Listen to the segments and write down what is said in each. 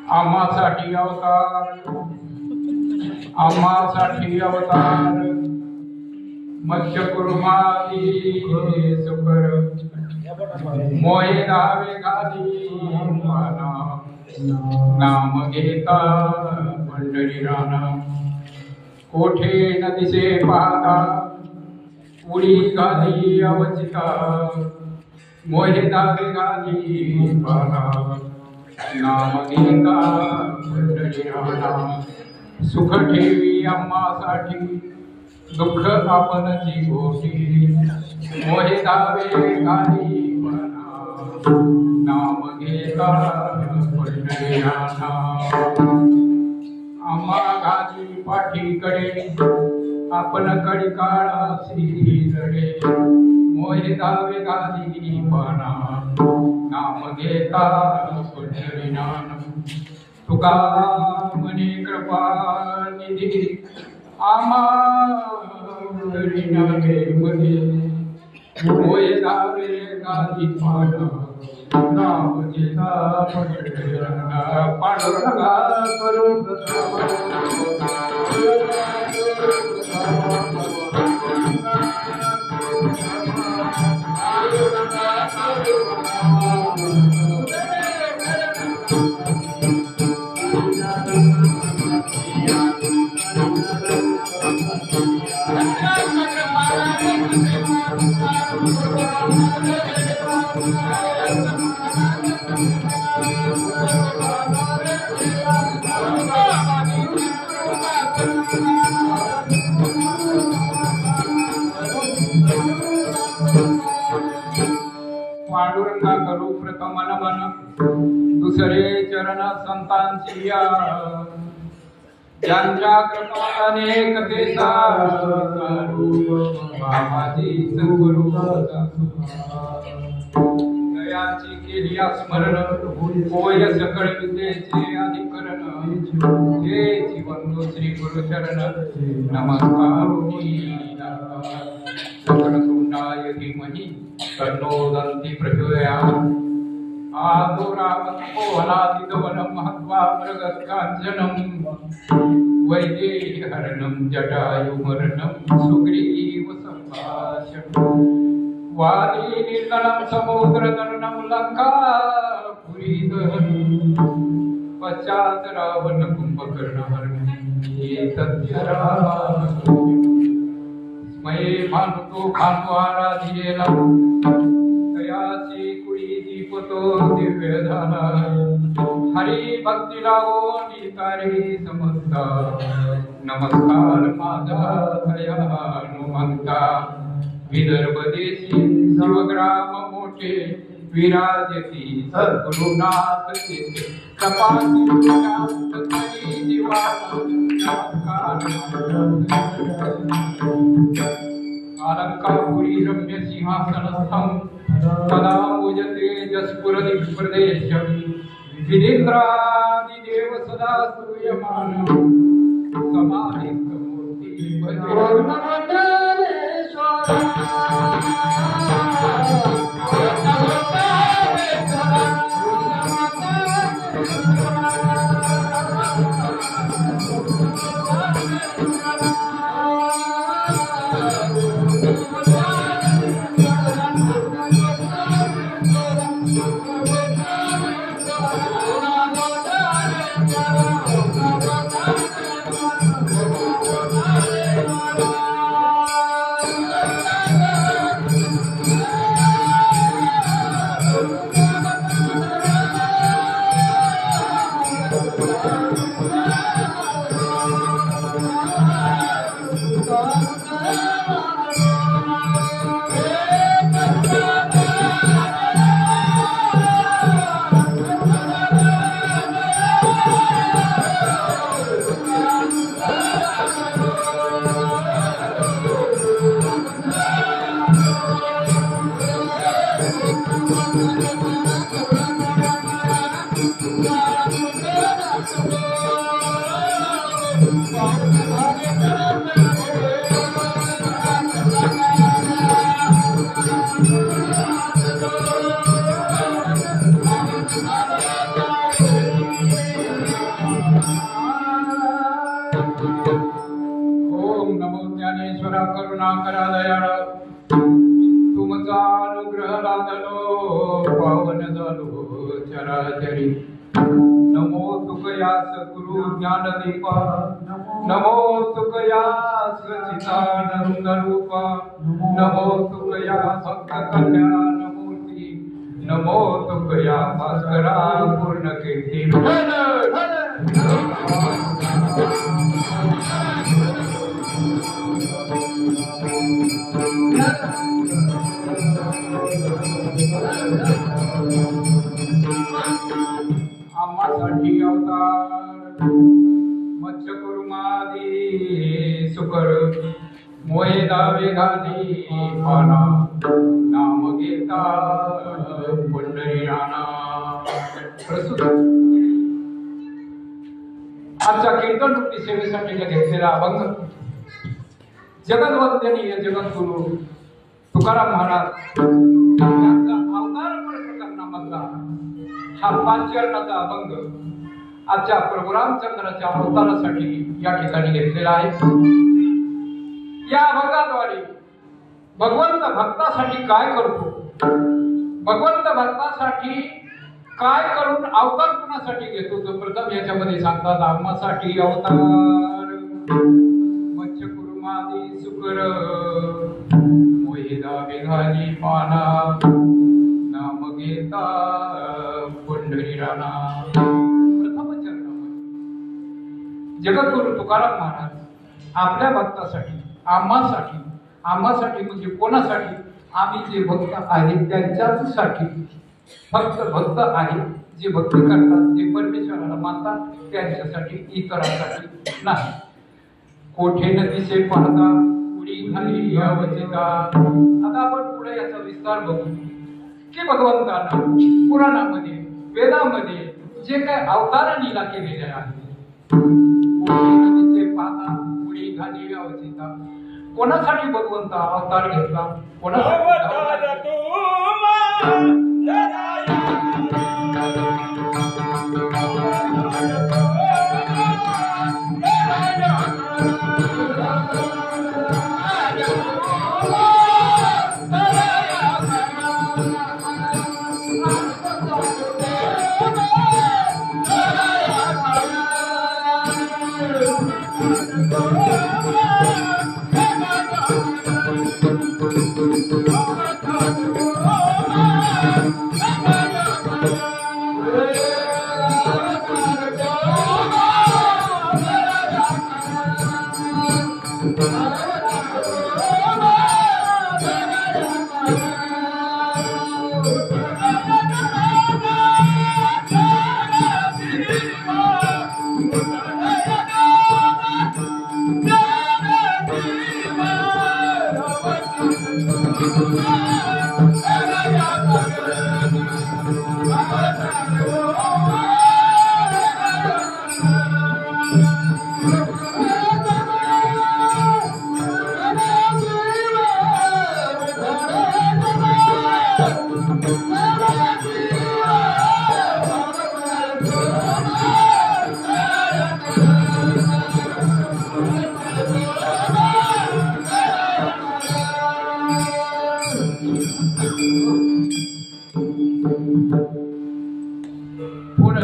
आम्हासाठी अवतार मत्स्य कुर्मादी सुकर मोहे धावे गादी नाम घेता पंढरी राणा कोठे न दिसे पाहता उडी गादी अवचिता मोहे धावे गादी पाहता नाम घेता पंढरी राणा सुख ठेवी आम्हासाठी दुःख आपणची गोटी मोहे धावे गादी नाम घेता पंढरी राणा आम्हा गादी पाठीकडे आपण कडी काळा श्री जडे मोहे धावे गादी नाम घेता पंढरी राणा तुका मने कृपा निधी आम्हा नामे मध्ये मोहे धावे गादी नाम घेता पंढरी राणा पांडुरंगा करू पांडुरंगा करू प्रथम नमन दुसरे चरण संतांची ज्यांच्या कृपाने कथेचा बाबाजी सद्गुरु दयाची केली स्मरण होय सकळ विद्येचे अधिकरण हे जीवन श्री गुरु चरण नमस्कार सकळ तुंडाय धीमहि तन्नो दन्ति प्रचोदयात् आदुरावनम महत्वा प्रगत्काञ्चनम वैदेहरणम जटायुमरणम सुग्रीव संभाषणम वादी निर्गणम समुद्रतरणम लंकापुरीदहनम पश्चात रावण कुंभकर्णहरणम ये स्मये भानुतो खानो आराधियेला तयाची कुळी दीपतो दिव्य झाला हरी भक्ती लावो नितारी समजता नमस्कार माझा दया हनुमंता विदर्भ देशी शिवग्राम मोठे विराजती सद्गुरुनाथ तेथे तपासी अलंकापुरी रम्य सिंहासनस्थं सदा पूजते जस्पुरदिक्प्रदेशं विधिन्द्रादिदेव सदा स्तूयमान समाधिस्थमूर्ति करुणा करा दयाळा तुमचा अनुग्रह लादलो पावन झालो चराचरी नमो तुकया सद्गुरु ज्ञानदीपा नमो तुकया सच्चिदानंद रूपा नमो तुकया भक्त कल्याण मूर्ती नमो तुकया भास्करा पूर्ण कीर्ती आम्हासाठी अवतार मत्स्य कुर्मादी सुकर मोहे दावे घाली पाना नाम घेता पंढरी राणा प्रस्तुत आजच्या कीर्तन रूपी सेवेसाठी घेतलेला अभंग जगद्वंदनीय जगद्गुरु तुकाराम महाराज यांचा अवतार प्रकरणामधला हा 5 चरणाचा अभंग आजच्या प्रभू रामचंद्राच्या अवतारासाठी या ठिकाणी घेतलेला आहे. या अभंगाद्वारे भगवंत भक्तासाठी काय करतो, भगवंत भक्तासाठी काय करून अवतार कुणासाठी घेतो तो प्रथम याच्यामध्ये सांगतात. आम्हासाठी अवतार मत्स्य कुर्मादी सुकर मोहिदा विघाली पाना नाम घेता पंढरी राणा. प्रथम चरणामध्ये जगद्गुरु तुकाराम महाराज आपल्या भक्तासाठी आम्हासाठी म्हणजे कोणासाठी, आम्ही जे भक्त आहेत त्यांच्याच साठी फक्त भक्त आहेत जे भक्ती करतात, जे परमेश्वराला मानतात त्यांच्यासाठी, इतरांसाठी नाही. कोठे नदीचे पाहता उडी खाली अवचिता. आता आपण पुढे याचा विस्तार बघू की भगवंतांना पुराणामध्ये वेदामध्ये जे काय अवतार लीला केलेल्या आहेत, पाहता उडी घाली अवचिता, कोणासाठी भगवंत अवतार घेतला, कोणासाठी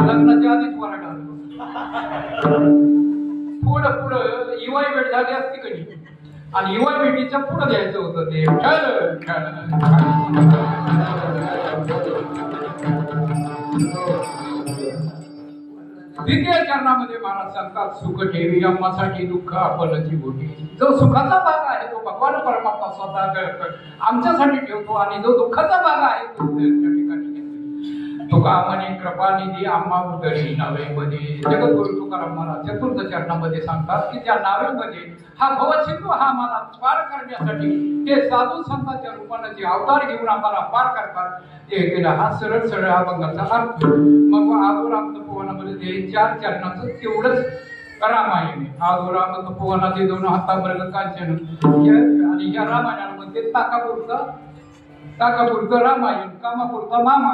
लग्नाच्या आधीच वराडा पुढं युवाई भेट झाली असती कधी आणि युवा भेटीच्या पुढं द्यायचं होतं ते द्वितीय चरणामध्ये महाराज सांगतात सुख ठेवी आम्हासाठी दुःख आपलची बोटी. जो सुखाचा भाग आहे तो भगवान परमात्मा स्वतः आमच्यासाठी ठेवतो आणि जो दुःखाचा भाग आहे तो त्या ठिकाणी तुका म्हणे कृपानिधी आम्हा उदरी नावेमध्ये. जगद्गुरु तुकाराम महाराज चतुर्थ चरणामध्ये सांगतात की त्या नावेमध्ये हा भवसिंधू हा मला पार करण्यासाठी ते साधू संतांच्या रूपाने जे अवतार घेऊन आम्हाला पार करतात ते केला. हा सरळ सरळ अभंगाचा अर्थ. मग आदोराम तपोवनामध्ये ते 4 चरणाचं तेवढंच रामायण. आदोराम तपोवनाचे 2 हातामृग कांचन आणि या रामायणामध्ये ताकापुरतं रामायण, कामापुरता मामा.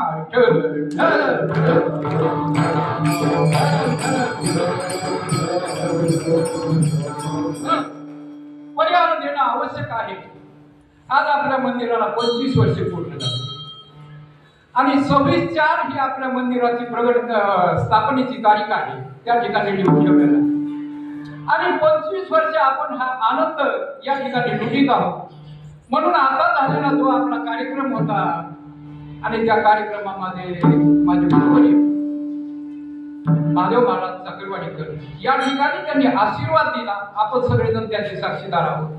परिहार देणं आवश्यक आहे. आज आपल्या मंदिराला 25 वर्षे पूर्ण झाली आणि 26/4 ही आपल्या मंदिराची स्थापनेची तारीख आहे. त्या ठिकाणी लिहून ठेवलेला आणि 25 वर्ष आपण हा आनंद या ठिकाणी लुटीत आहोत. म्हणून आता झालेला जो आपला कार्यक्रम होता आणि त्या कार्यक्रमामध्ये माझे गुरुवर्य महादेव महाराज चक्रवाडीकर या ठिकाणी त्यांनी आशीर्वाद दिला. आपण सगळेजण त्याचे साक्षीदार आहोत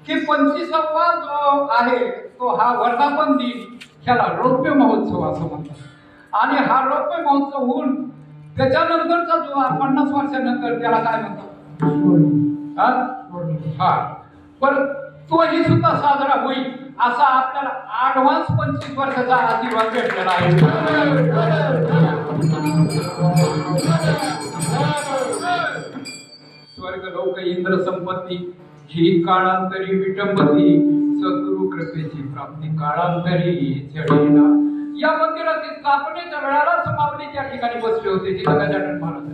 की 25वा जो आहे तो हा वर्धापन दिन, ह्याला रौप्य महोत्सव असं म्हणतात. आणि हा रौप्य महोत्सव होऊन त्याच्यानंतरचा जो 50 वर्षानंतर त्याला काय म्हणतात पण तोही सुद्धा साजरा होईल असा आपल्याला ऍडव्हान्स 25 वर्षाचा आशीर्वाद भेटलेला आहे. स्वर्ग लोक इंद्र संपत्ती ही काळांतरी विटंबती, सद्गुरु कृपेची प्राप्ती काळांतरी चढेना. या मंदिराच्या स्थापनेच्या वेळेला समावली त्या ठिकाणी बसले होते तिथे गजानन महाराज.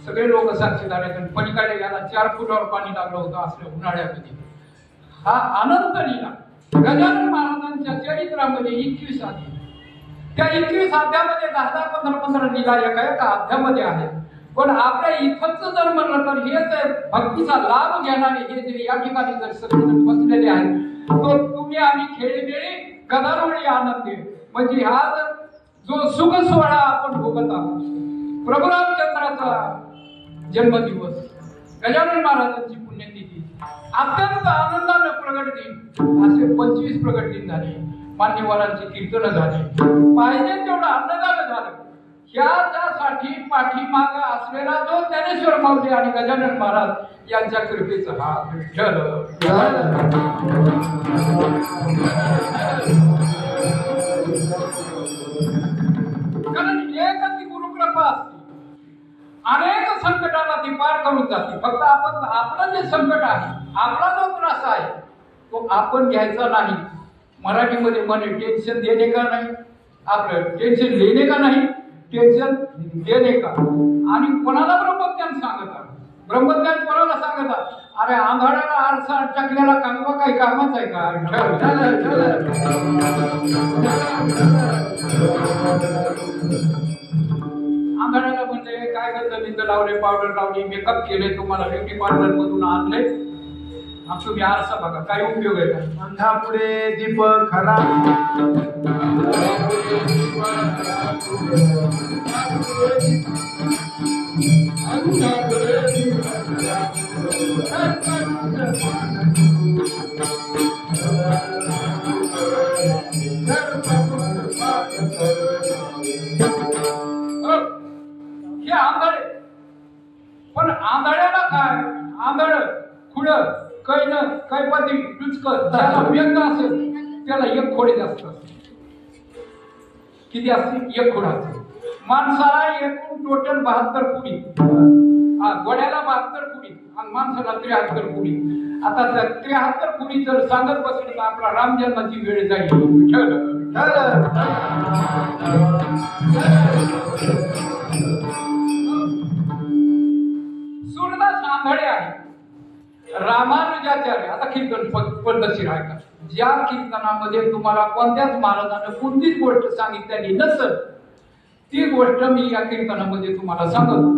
सगळे लोक साक्षीदार आहेत. पलीकडे याला 4 फुटावर पाणी लागलं होतं असल्या उन्हाळ्यामध्ये. हा अनंत लीला गजानन महाराजांच्या चरित्रामध्ये 21 अध्याय. त्या 21 अध्यायामध्ये 10, 15 लीला एका अध्यायामध्ये आहे. पण आपल्या इथंच जर म्हणलं तर हेच भक्तीचा लाभ घेणारे हे जे या ठिकाणी जर सगळेजण बसलेले आहेत तो तुम्ही आम्ही खेळीमेळी गदारोळी आनंदी म्हणजे हा जो सुख सोहळा आपण भोगत आहोत. प्रभू रामचंद्राचा जन्मदिवस, गजानन महाराजांची पुण्यतिथी, अत्यंत आनंदाने प्रगट दिन असे 25 प्रगट दिन झाले. मान्यवरांची कीर्तन झाली, पाहिजे तेवढं अन्नदान झालं. ह्यासाठी पाठीमाग असलेला जो ज्ञानेश्वर माऊली आणि गजानन महाराज यांच्या कृपेचा हात विठ्ठल. कारण एक ती गुरुकृपा असते, अनेक संकटाला ती पार करून जाते. फक्त आपण आपलं जे संकट आहे, आपला जो त्रास आहे तो आपण घ्यायचा नाही. मराठीमध्ये म्हणे टेन्शन देणे का नाही, आपलं टेन्शन लेणे का नाही, टेन्शन देणे का. आणि कोणाला ब्रह्मज्ञान सांगतात, ब्रह्मज्ञान कोणाला सांगतात, अरे आंधळ्याला आरसा टाकलेला कांगवा काही कामाच आहे का. आंधळ्याला म्हणजे काय करतं, बिंद लावले, पावडर लावली, मेकअप केले, तुम्हाला ब्युटी पार्लर मधून आणले, तुम्ही आरसा बघा, काय उपयोग आहे का. अंधा पुढे दीपक खरा, हे आंधळे. पण आंधळ्याला काय, आंधळ खुड कैन कैपती टुचकं ज्याला व्यंग असेल त्याला एक खोडे जास्त असते. किती असते, एक खोड असते. माणसाला एकूण टोटल 72 कुडी, गोड्याला 72 कुडी आणि माणसाला 73 कुडी. आता त्या 73 कुडी जर सांगत बसले तर आपला रामजन्माची वेळ जाईल. सूरदास आंधळे आहे, रामानुजाचार्य. आता कीर्तन पद्धतशीर आहे का, ज्या कीर्तनामध्ये तुम्हाला कोणत्याच महाराजांना कोणतीच गोष्ट सांगितलेली नसेल ती गोष्ट मी या कीर्तनामध्ये तुम्हाला सांगतो.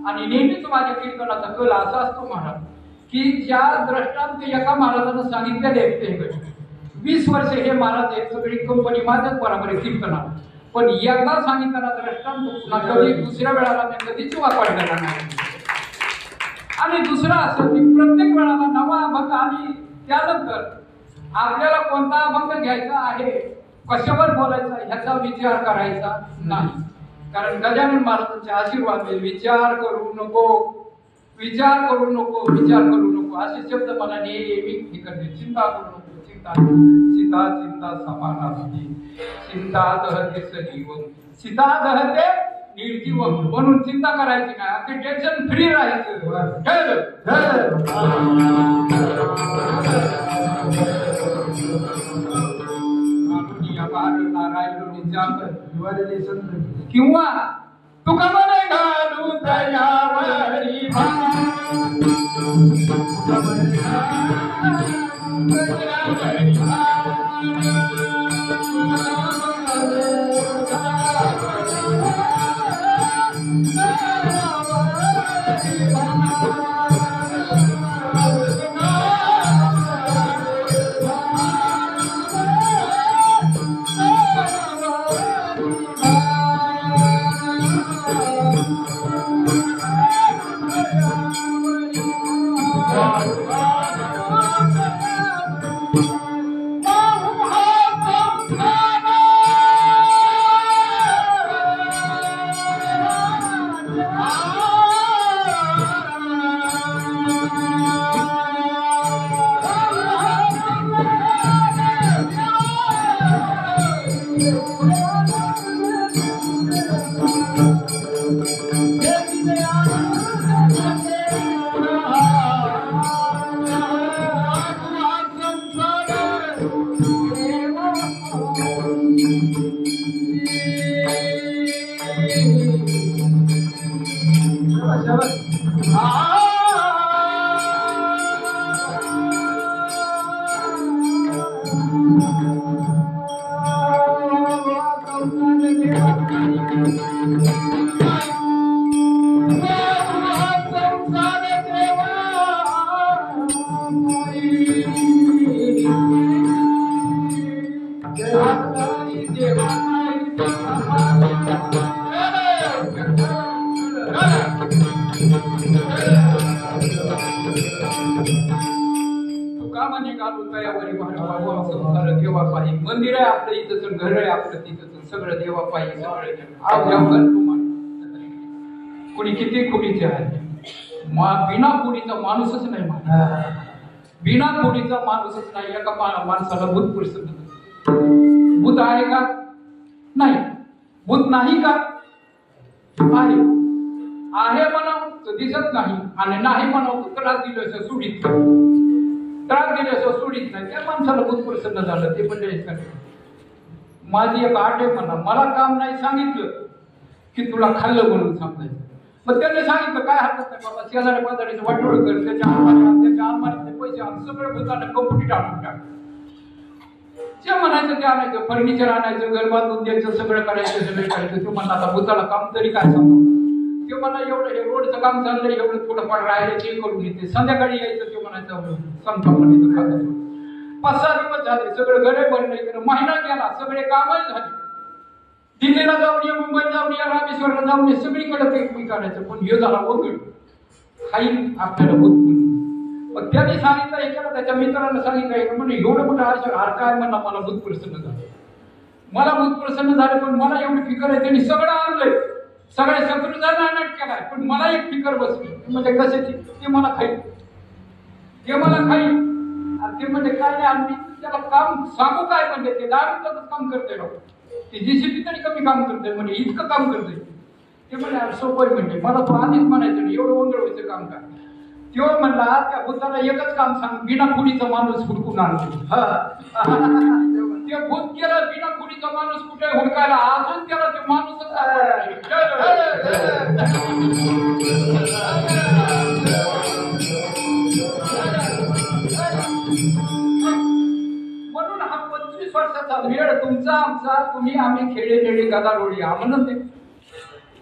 आणि नेहमीच माझ्या कीर्तनाचा कल असा असतो महाराज की ज्या दृष्टांत एका महाराजांना सांगितलेले आहेत 20 वर्ष हे महाराज एक सगळी कंपनी माझ्याच बरोबर आहे कीर्तनात, पण एकदा सांगितलेला दृष्टांत कधी दुसऱ्या वेळाला मी कधीच वापरलेला नाही. आणि दुसरा असं की प्रत्येक वेळाला नवा अभंग आणि त्यानंतर आपल्याला कोणता अभंग घ्यायचा आहे, कशावर बोलायचा ह्याचा विचार करायचा नाही. कारण गजानन महाराजांचे आशीर्वाद विचार करू नको, विचार करू नको, विचार करू नको असे शब्द मला नेहमी करते. चिंता करू नको, चिंता चिंता चिंता समान असते, चिंता दहते सजीवन, चिंता दहते निर्जीवन. म्हणून चिंता करायची नाही, आपली टेन्शन फ्री राहायचं. किंवा तुका म्हणे घालू दयावरी मंदिर आहे आपलं इथं, घर आहे आपलं तिथं, सगळं देवा पाहिजे कोणी किती खोडीचे आहे. बिना खोडीचा माणूसच नाही. बिना खोडीचा माणूसच नाही. एका माणसाला भूत प्रसन्न भूत आहे का? नाही. भूत नाही का? आहे म्हणावं तर दिसत नाही, आणि नाही म्हणावं तर त्रास दिल्याशिवाय सोडित नाही. त्या माणसाला भूत प्रसन्न झालं. ते पण माझी एक आठ आहे म्हणा, मला काम नाही सांगितलं की तुला खाल्लं म्हणून सांगायचं. मग त्याने सांगितलं काय हरकत नाही बाबा, शेजाऱ्या पाजाऱ्याचं वाटोळ कर, त्याच्या अलमारीतले पैसे आण, सगळं भूतानं कंपनीत आणून टाक. जे म्हणायचं ते आणायचं, फर्निचर आणायचं, घर बांधून द्यायचं, सगळं करायचं, सगळं करायचं. तो म्हणला आता भूताला काम तरी काय सांगू. ते म्हणा एवढं हे रोडचं काम चाललंय, एवढं थोडंफार राहिलं ते करून घेते, संध्याकाळी यायचं. ते म्हणायचं समजा म्हणायचं खातं. 5-6 दिवस झाले, सगळं घरे भरले, महिना गेला, सगळे कामही झाले. दिल्लीला जाऊन ये, मुंबईला जाऊन ये, रामेश्वरला जाऊन ये, सगळीकडे ते करायचं. पण हे झाला वगैरे खाईल आपल्याला भूत. मग त्याने सांगितलं एकाला, त्याच्या मित्राला सांगितलं म्हणजे एवढं मोठं हार काय म्हणला, मला भूत प्रसन्न झालं. मला भूत प्रसन्न झाले, पण मला एवढी फिकर आहे. त्यांनी सगळं आणलंय, सगळ्या शत्रूचा नाट केलाय, पण मला एक फिकर बसली. म्हणजे कशाची? ते मला खाईल, ते मला खाईल. आणि ते म्हणजे काय नाही, आणि त्याला काम सांगू काय म्हणजे ते दारूच काम करते राव. ते जीसीबी तरी कमी काम करते, म्हणजे इतकं काम करते. ते म्हणजे सोपं म्हणजे मला तो आधीच म्हणायचं नाही, एवढं वंगळ व्हायचं काम काय. तो म्हणला त्या भूताला एकच काम सांग, बिना खुडीचा माणूस हुडकून आणतो. ते भूत केलं, बिना खुडीचा माणूस कुठे हुडकायला, अजून त्याला ते माणूसच म्हणून हा 25 वर्षाचा वेळ तुमचा आमचा, तुम्ही आम्ही खेळलेली गदारोळी आनंद.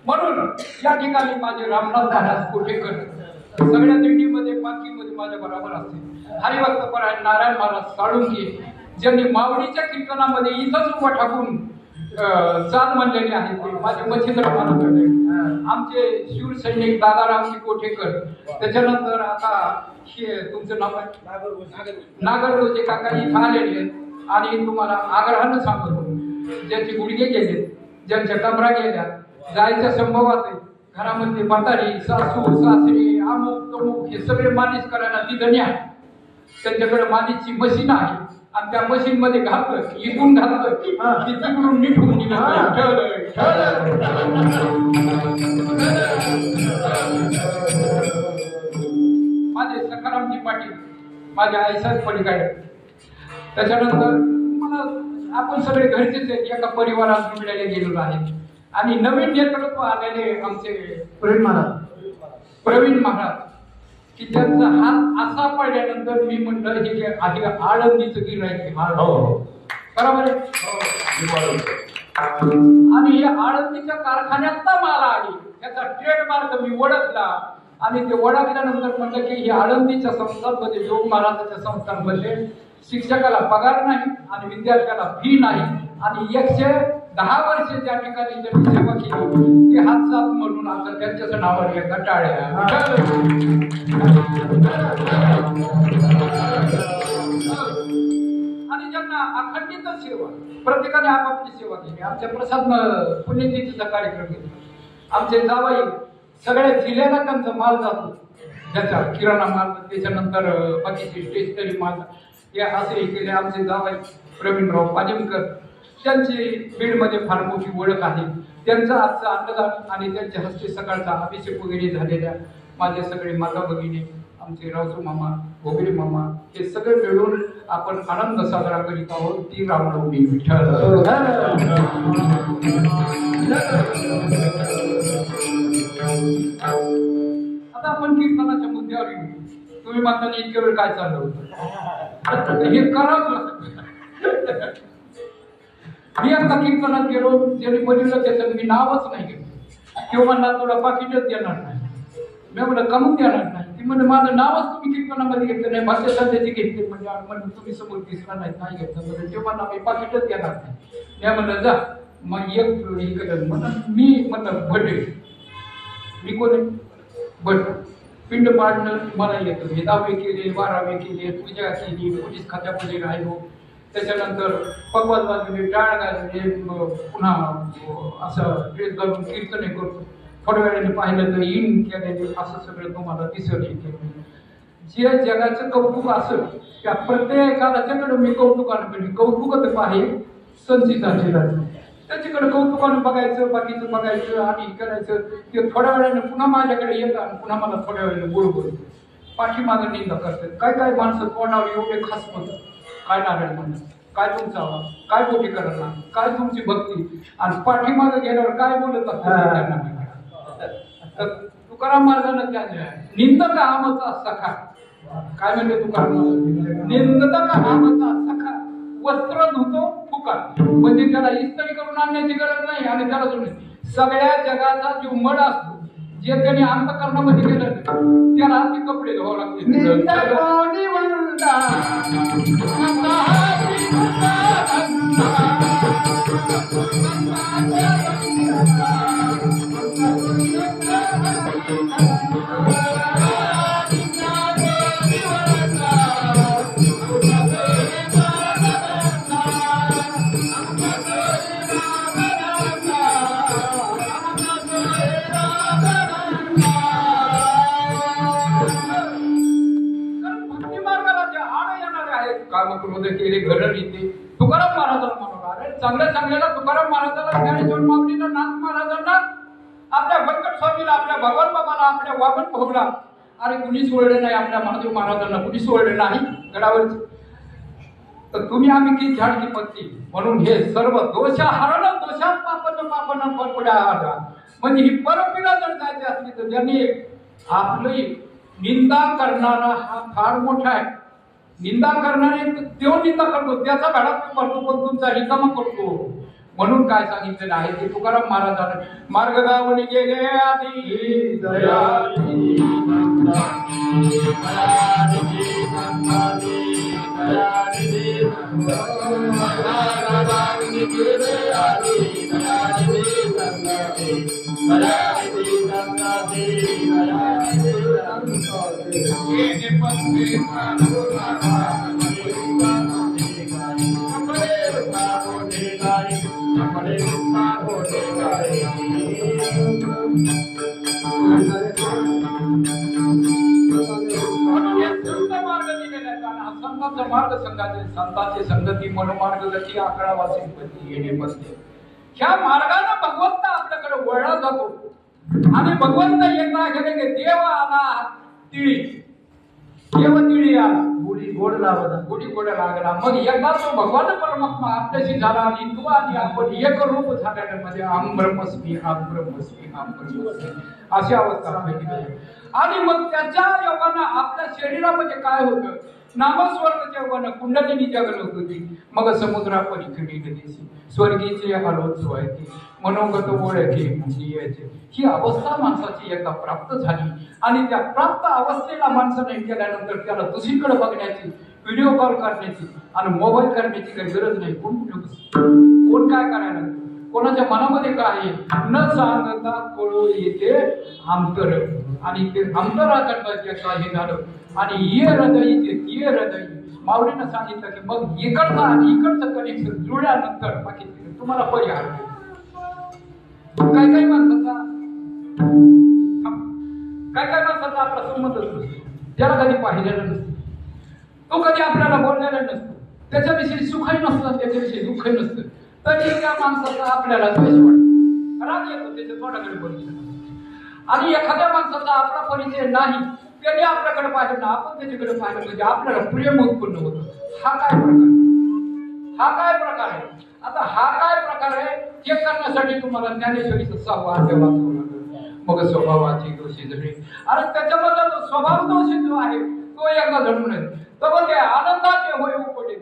म्हणून या ठिकाणी माझे रामनाथ महाराज कोठेकर सगळ्या दिंडीमध्ये पालखीमध्ये माझ्या बरोबर असते. हरिभक्तपरायण नारायण महाराज साळुंखे, ज्यांनी मावळीच्या कीर्तनामध्ये इथंच उभा टाकून चाल म्हणलेले आहेत, ते माझे मच्छिंद्र महाराज. आमचे शिवसैनिक दादारामजी कोठेकर. त्याच्यानंतर आता हे तुमचं नाव आहे नागरगोजे काका इथं आलेले आहेत. आणि तुम्हाला आग्रहानं सांगतो, ज्यांचे गुडघे गेले, ज्यांच्या कमरा गेल्या, जायच्या संभवात आहे, घरामध्ये म्हातारी सासू सासरे अमुक तमुक हे सगळे मालिश करायला तिथं न्या. त्यांच्याकडे मालिशची मशीन आहे, आणि त्या मशीन मध्ये घातलं, इकून घातलं की तिकडून नीट होऊन माझे सखारामजी पाटील माझ्या आईसाहेब पलीकडे. त्याच्यानंतर मला आपण सगळे घरचेच आहेत, एका परिवारात जुळलेले गेलेलो आहे. आणि नवीन नेतृत्व आलेले आमचे प्रवीण महाराज की त्यांचा हात असा पडल्यानंतर मी म्हणलं हे आधी आळंदीचं गिऱ्हाईक बरोबर आहे. आणि हे आळंदीच्या कारखान्यात माल आली त्याचा ट्रेडमार्क मी ओळखला आणि ते ओळखल्यानंतर म्हटलं की हे आळंदीच्या संस्थांमध्ये योग महाराजाच्या संस्थांमध्ये शिक्षकाला पगार नाही आणि विद्यार्थ्याला फी नाही आणि 110 वर्ष त्या ठिकाणी ज्यांनी सेवा केली ते हातसात म्हणून आता त्यांच्याच नावावर एकदा टाळ्या. आणि ज्यांना अखंडित सेवा प्रत्येकाने आपापली सेवा केली. आमच्या प्रसाद पुण्यतिथीचा कार्यक्रम घेतला. आमचे जावई सगळ्या जिल्ह्याला त्यांचा माल जातो ज्याचा किराणा माल त्याच्यानंतर बाकीचे स्टेशनरी माल हे असे केले. आमचे जावई प्रवीणराव पालिमकर त्यांची बीडमध्ये फार मोठी ओळख आहे. त्यांचा आजचा अन्नदान आणि त्यांच्या हस्ते सकाळचा अभिषेक वगैरे झालेल्या माझे सगळे माता भगिनी आमचे रावसू मामा भोगरे मामा हे सगळे मिळून आपण आनंद साजरा करीत आहोत. ती रामनवमी विठ्ठल. आता आपण कीर्तनाच्या मुद्द्यावर येऊ. तुम्ही म्हणताना इतक्या वेळ काय चाललं होतं हे करावंच लागतं. मी आता कीर्तनात गेलो ज्यांनी बनवलं त्याचं मी नावच नाही घेतलं. किंवा म्हणला तुला पाकिटच देणार नाही. मी म्हणलं कमवून देणार नाही. ती म्हणजे माझं नावच तुम्ही कीर्तनामध्ये घेतलं नाही भाषा सध्याची घेतली म्हणजे तुम्ही समोर दिसला नाही घेतलं म्हणजे ते म्हणा मी पाकिटच देणार नाही. मी म्हणलं जा मग एक म्हणून मी म्हणलं भटे मी कोण भट पिंड पाडणं मला येतं. हे 10वे केले 12वे केले पूजा केली पोलीस खात्यामध्ये राहिलो. त्याच्यानंतर पगवाज वाजवले टाळ घालले पुन्हा असं ड्रेस घालून कीर्तने करतो. थोड्या वेळाने पाहिलं तर इन केलेले असं सगळं तुम्हाला दिसत येते. जे जगाचं कौतुक असं त्या प्रत्येकाला त्याच्याकडे मी कौतुकानं केली. कौतुकच आहे संचिताचे त्याच्याकडे कौतुकानं बघायचं बाकीचं बघायचं आणि करायचं. ते थोड्या वेळाने पुन्हा माझ्याकडे येतात आणि पुन्हा मला थोड्या वेळाने गोड बोल पाठीमागं निंदा करतात. काय काय माणसं तोंडावर एवढे खास म्हणतात काय नारायण म्हणतात काय तुमचा आवाज काय पोटी करणार काय तुमची भक्ती आणि पाठीमागं गेल्यावर काय बोलत असतात. तुकाराम महाराजांना त्या निंदक आमचा सखा काय म्हणते तुकाराम निंदक आमचा सखा वस्त्र धुतो फुकाट म्हणजे त्याला इस्त्री करून आणण्याची गरज नाही आणि त्याला सगळ्या जगाचा जो मड असतो जे त्यांनी अंतकरणामध्ये गेलं त्याला ते कपडे धुवावं लागते. केले घडण येते तुकाराम महाराजांना म्हणून अरे चांगल्या चांगल्याला तुकाराम महाराजांना ज्ञानेश्वर माऊलीला नाथ महाराजांना आपल्या व्यंकट स्वामीला आपल्या भगवान बाबाला आपल्या वामन भोगला अरे कुणी सोडले नाही. आपल्या महादेव महाराजांना कुणी सोडले नाही गडावर. तर तुम्ही आम्ही की झाड की पत्ती म्हणून हे सर्व दोष हरण दोषात पापन परपड्या म्हणजे ही परपीडा जर जायची असली तर ज्यांनी आपली निंदा करणारा हा फार मोठा आहे. निंदा करणारे तो निंदा करतो त्याचा घडा तो करतो पण तुमचा रिकामा करतो. म्हणून काय सांगितलेलं आहे ते तुकाराम महाराजांना मार्ग गावणी गेले आधी मार्ग संघाचे संतांचे संगती मनोमार्ग गती आकडा वासिंपती येणे बसते. ह्या मार्गाने भगवंत आपल्याकडे वळला जातो आणि भगवंत एकदा गेले की देव आला तिळी देव तिळी आला गुढी गोड लागला. गुढी गोड लागला. मग एकदा तो भगवान परमात्मा आपल्याशी झाला आणि तू आणि आपण एक रूप झाल्यामध्ये आम ब्रह्मस्मी आम ब्रह्मस्मी आम ब्रह्मस्मी अशी अवस्था आपली. आणि मग त्याच्या योगानं आपल्या शरीरामध्ये काय होतं, नामस्वर्ण योगानं कुंडलिनी जागृत होती. मग समुद्रापलीकडे दिसी स्वर्गीचे आलोत्सव आहे ती मनोगत ओळखे मुनियाचे. ही अवस्था माणसाची एकदा प्राप्त झाली आणि त्या प्राप्त अवस्थेला माणसाने केल्यानंतर त्याला दुसरीकडे बघण्याची, व्हिडिओ कॉल करण्याची आणि मोबाईल करण्याची काही गरज नाही. कोण काय करायला, कोणाच्या मनामध्ये काय आहे न सांगता कळू येते अंतर. आणि ते अंतराकडे काही झालं आणि ये हृदय माऊलीनं सांगितलं की मग इकडचं आणि इकडचं कनेक्शन जुळल्यानंतर बाकी तुम्हाला पर्याय. काय माणसाचा आपला संबंधच नसतो, त्याला कधी पाहिलेलं नसतं, तो कधी आपल्याला बोललेला नसतो, त्याच्याविषयी सुखही नसतं, त्याच्याविषयी दुःखही नसतं, तरी त्या माणसाचा आपल्याला द्वेष वाटतो, राग येतो त्याच्या तोंडाकडे बघितलं. आणि एखाद्या माणसाचा आपला परिचय नाही, त्याने आपल्याकडे पाहिलं ना आपण त्याच्याकडे पाहिलं म्हणजे आपल्याला प्रेम उत्पन्न होतं. हा काय प्रकार आहे? आता हा काय प्रकार आहे हे करण्यासाठी तुम्हाला ज्ञानेश्वरीचा 6वा अध्याय वाचावं लागेल. मग स्वभावाची दोषी जडे. आणि त्याच्यामधला जो स्वभाव दोषी जो आहे तो एकदा जडून नये तर ते आनंदाचे होय उपडे.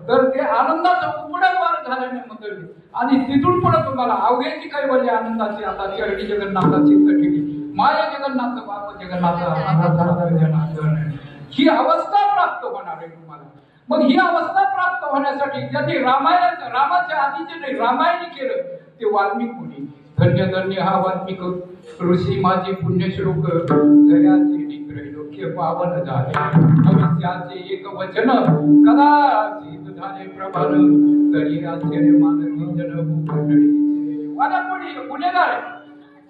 तर ते आनंदाचं उपडवार झाल्याने मंडळी आणि तिथून पुढे तुम्हाला अवघ्याची काही वल्ली आनंदाची आता चरणी जगन्नाथाची ठेवी माया जगन्नाथ बाप जगन्नाथ ही अवस्था प्राप्त होणार आहे तुम्हाला. मग ही अवस्था प्राप्त होण्यासाठी ज्यांनी रामाच्या आधीचे नाही रामायणी केलं ते वाल्मिक मुनी. धन्य धन्य हा वाल्मिक ऋषी माझे पुण्यश्लोक जयाचे त्रैलोक्य पावन झाले. भविष्याचे एक वचन कदाचित झाले प्रबल तरी आश्चर्य मानसी जन मंडळीचे. वाल्मिक गुन्हेगार आहे.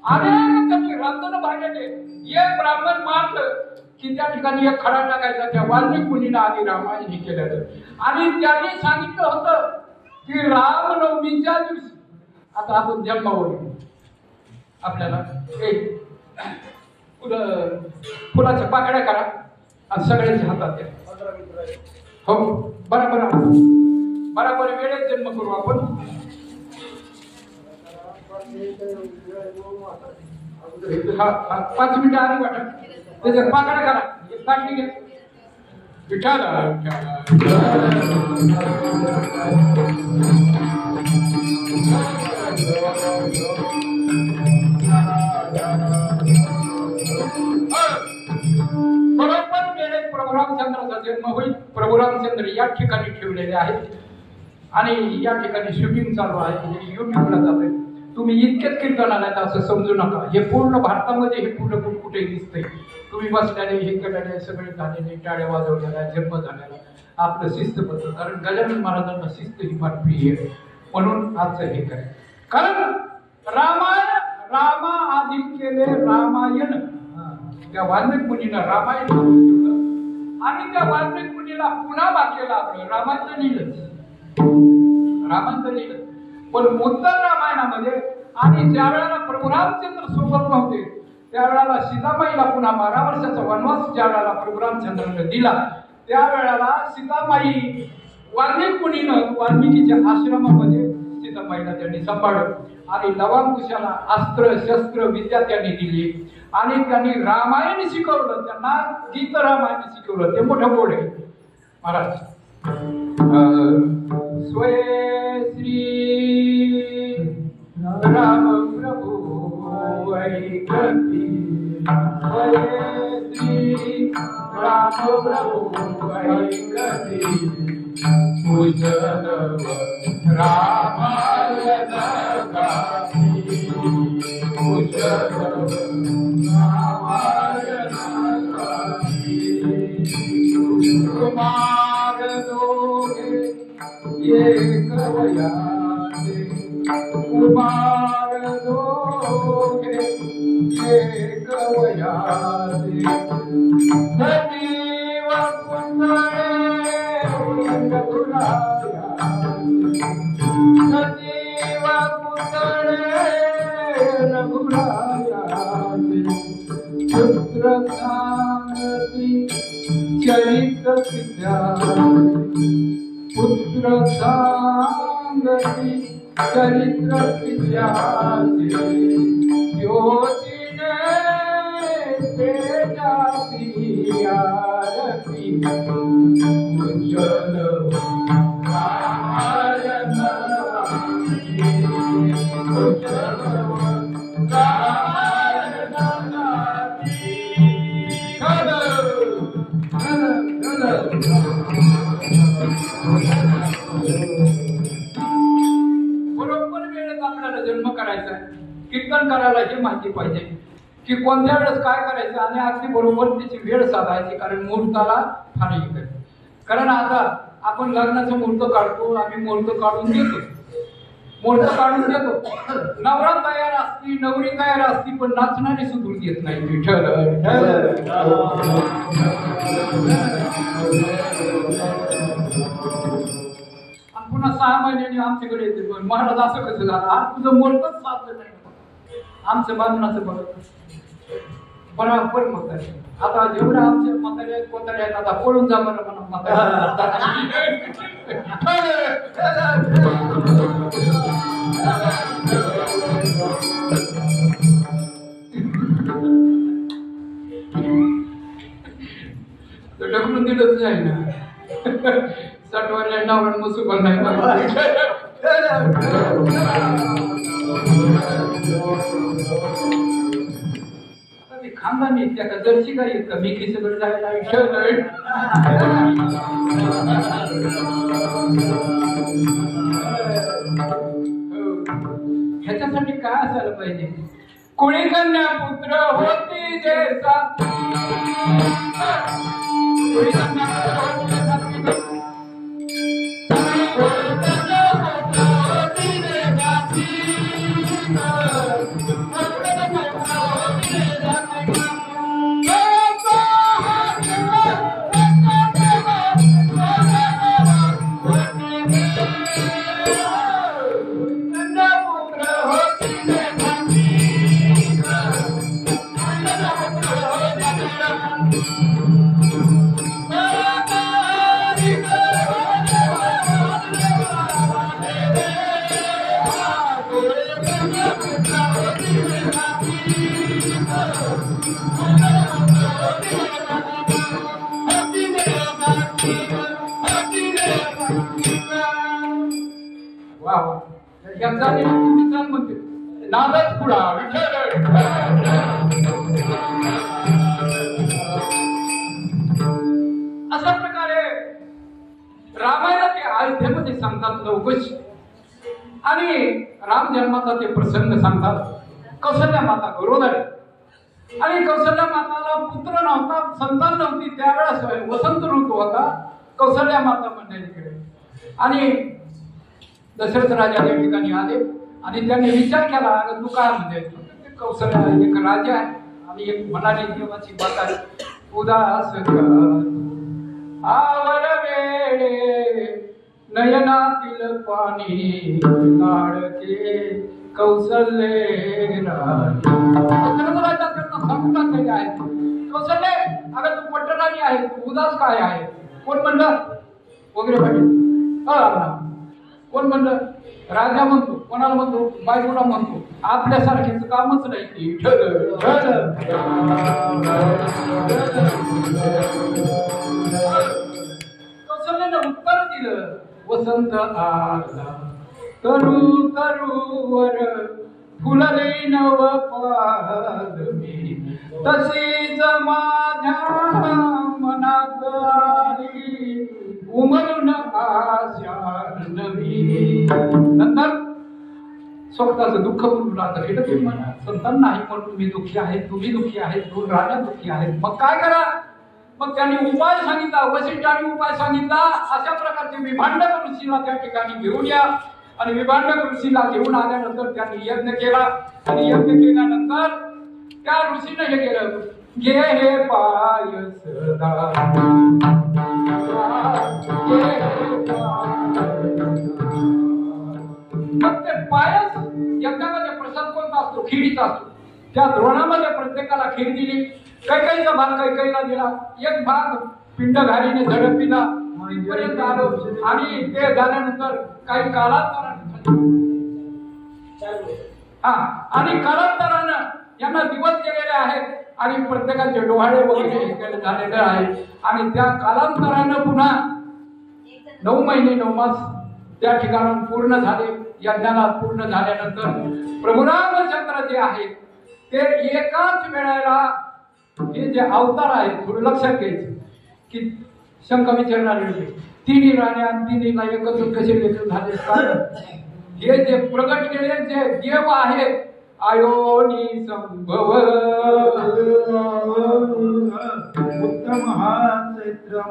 अनेक त्यांनी रांजण भांडले. एक ब्राह्मण मारलं की त्या ठिकाणी एक खडा टाकायचा. त्या वाल्मिक मुनीनं आधी रामायण केलेलं आणि त्यांनी सांगितलं होतं की रामनवमीच्या दिवशी आता आपण जन्मावर आपल्याला एक फुलाच्या पाकड्या करा आणि सगळ्यांच्या हातात द्या. हो बरोबर वेळेत जन्म करू आपण. हा 5 मिनिटं आधी वाटा त्याच्यात पाकड्या करा काढली घ्या. विठाला बरोबर वेळेत प्रभू रामचंद्राचा जन्म होईल. प्रभू रामचंद्र या ठिकाणी ठेवलेले आहेत आणि या ठिकाणी शूटिंग चालू आहे. हे युट्यूबला जात आहे. तुम्ही इतकेच कीर्तन आलात असं समजू नका. हे पूर्ण भारतामध्ये हे पूर्ण कुठे दिसतंय. तुम्ही बसल्याने हे केल्याने सगळे झालेले टाळ्या वाजवलेला जन्म झालेला आपलं शिस्तबद्ध. कारण गजानन महाराजांना शिस्त ही फार प्रिय आहे म्हणून आजचं हे काय. कारण रामा आधी केले रामायण. त्या वाल्मिक मुनीनं रामायण आणि त्या वाल्मिक मुनीला पुन्हा वाक्य लाभलं रामाचं लिहिलं. पण उत्तर रामायणामध्ये आणि ज्या वेळेला प्रभू रामचंद्र सोबत नव्हते त्यावेळेला सीतामाईला पुन्हा 12 वर्षाचा वनवास ज्या वेळेला प्रभू रामचंद्राने दिला त्यावेळेला सीतामाई वाल्मिक मुनीनं वाल्मिकीच्या आश्रमामध्ये सीतामाईला त्यांनी सांभाळलं आणि लवाकुशाला अस्त्र शस्त्र विद्या त्यांनी दिली आणि त्यांनी रामायण शिकवलं. त्यांना गीत रामायण शिकवलं. ते मोठं गोड आहे महाराज. स्वय श्री राम प्रभु ऐकती स्वय श्री राम प्रभु ऐकती कुशल रामायण गाती कुशल रामायण गाती कुमार दोगे एक वयाचे कुमार दोगे एक वयाचे सजीव कुंडळे रघुराया सजीव कुंडळे रघुराया पुत्र सांगती चरित्र पुत्र सांगती चरित्र ज्योतिने तेजासी आरती उज्ज्वल बरोबर वेळेत आपल्याला जन्म करायचा आहे. कीर्तन करायला हे माहिती पाहिजे की कोणत्या वेळेस काय करायचं आणि अगदी बरोबर त्याची वेळ साधायची, कारण मुहूर्ताला फार हे करते. कारण आता आपण लग्नाचं मुहूर्त काढतो, आम्ही मुहूर्त काढून देतो, मुहूर्त काढून देतो. नवरा तयार असती, नवरी तयार असती, पण नाचणारी सुधूर येत नाही. विठ्ठल पुन्हा 6 महिन्यांनी आमच्याकडे येते, पण महाराज असं कसं झालं, आज तुझं मुहूर्तच साधलं नाही. आमचं बांधण्याचं बघत बरोबर मत आहे. आता जेवढं आमच्या म्हातारे कोतारे आहेत, आता पळून जा बरं म्हणा म्हातारे. ढकलून दिलंच नाही ना. 60 वर्षांना नवरा मुसुबल नाही. खानदानी त्या का जर्सी काय येत का मी खिचकडे जायला ह्याच्यासाठी काय असायला पाहिजे. कोणी कन्या पुत्र होती देसा, कोणी कन्या पुत्र होती नादच पुढा. अशा प्रकारे रामायणात अयोध्येमध्ये सांगतात लवकश, आणि राम जन्माचा ते प्रसंग सांगतात. कौशल्या माता गरोदर, आणि कौशल्या माताला पुत्र नव्हता, संतान नव्हती. त्यावेळेस वसंत ऋतू होता. कौशल्या माता मंडळीकडे आणि दशरथ राजा त्या ठिकाणी आले आणि त्यांनी विचार केला, अगं तू काय म्हणते. कौशल्या एक राजा आहे आणि एक म्हणाली देवाची माता, उदास आवर वेळे नयनातील पाणी लाडके कौशल्ये राजा त्यांना सांगून केले आहे. कौशल्ये, अगं तू पट्टराणी आहे, तू उदास काय आहे. कोण म्हणलं वगैरे पाहिजे. कोण म्हणलं राजा म्हणतो, कोणाला म्हणतो बायकोला म्हणतो. आपल्यासारखेच कामच नाही की कौशल्याने उत्तर दिलं, वसंत आला तरु तरुवर फुलले नव पादमी, तशीच माझ्या मनात आली उमलून आशा नवी. नंतर स्वतःचं दुःख बोलून आता हे तुम्ही म्हणा, संतान नाही म्हणून मी दुःखी आहे, तुम्ही दुःखी आहेत, दोन राजा दुःखी आहेत. मग काय करा. मग त्यांनी उपाय सांगितला, वसिष्ठांनी उपाय सांगितला. अशा प्रकारचे विभांडक ऋषीला त्या ठिकाणी घेऊन या. आणि विभांडक ऋषीला घेऊन आल्यानंतर त्यांनी यज्ञ केला. आणि यज्ञ केल्यानंतर त्या ऋषीने हे केलं, घे हे पाय सदा, मग ते पायस यज्ञामध्ये प्रसाद कोणता असतो, खिरीचा असतो. त्या द्रोणामध्ये प्रत्येकाला खीर दिली. कैकेयीचा भाग कैकेयीला दिला, एक भाग पिंडघारीने झडपिला इथपर्यंत आलो आणि ते झाल्यानंतर काही कालांतरानं यांना दिवस गेलेले आहेत आणि प्रत्येकाचे डोहाळे वगैरे हे झालेले आहेत आणि त्या कालांतरानं पुन्हा 9 महिने 9 मास त्या ठिकाणाहून पूर्ण झाले. यज्ञाला पूर्ण झाल्यानंतर प्रभू रामचंद्र जे आहेत ते एकाच वेळेला हे जे अवतार आहेत थोडं लक्षात घ्यायचं की शंका विचारणारे तिन्ही राण्या आणि तिन्हीला एकत्र कसे लेकर झाले. कारण हे जे प्रगट केले जे देव आहेत आयोनी संभव उत्तम हा चैत्र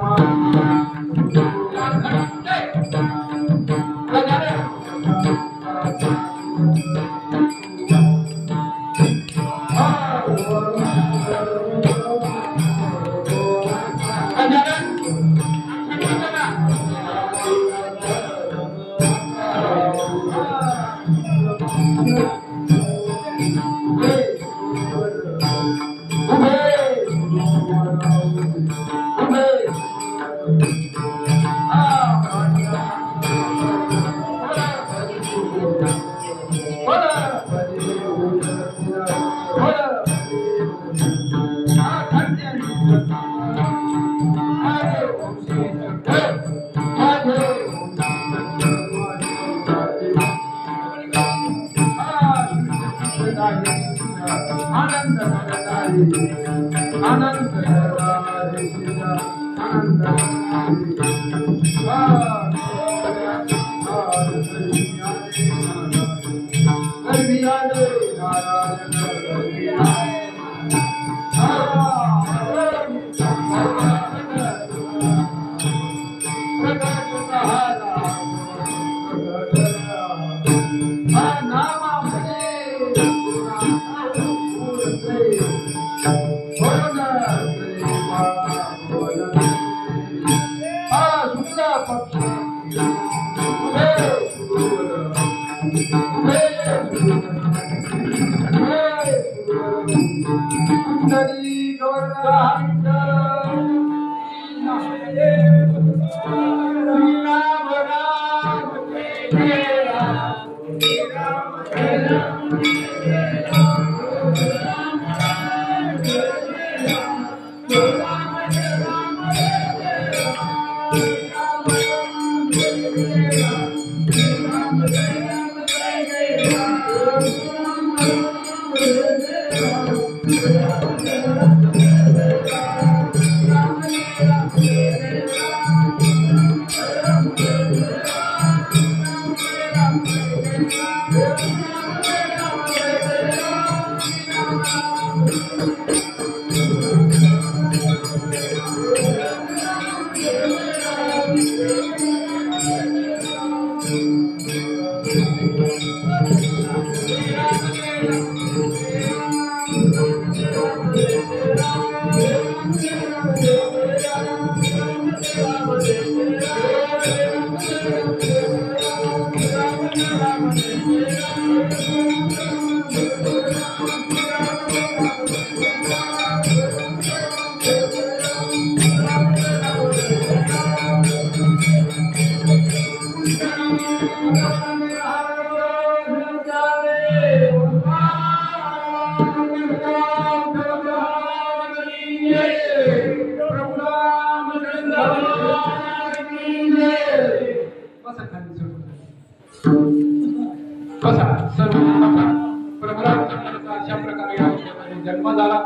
जन्म झाला.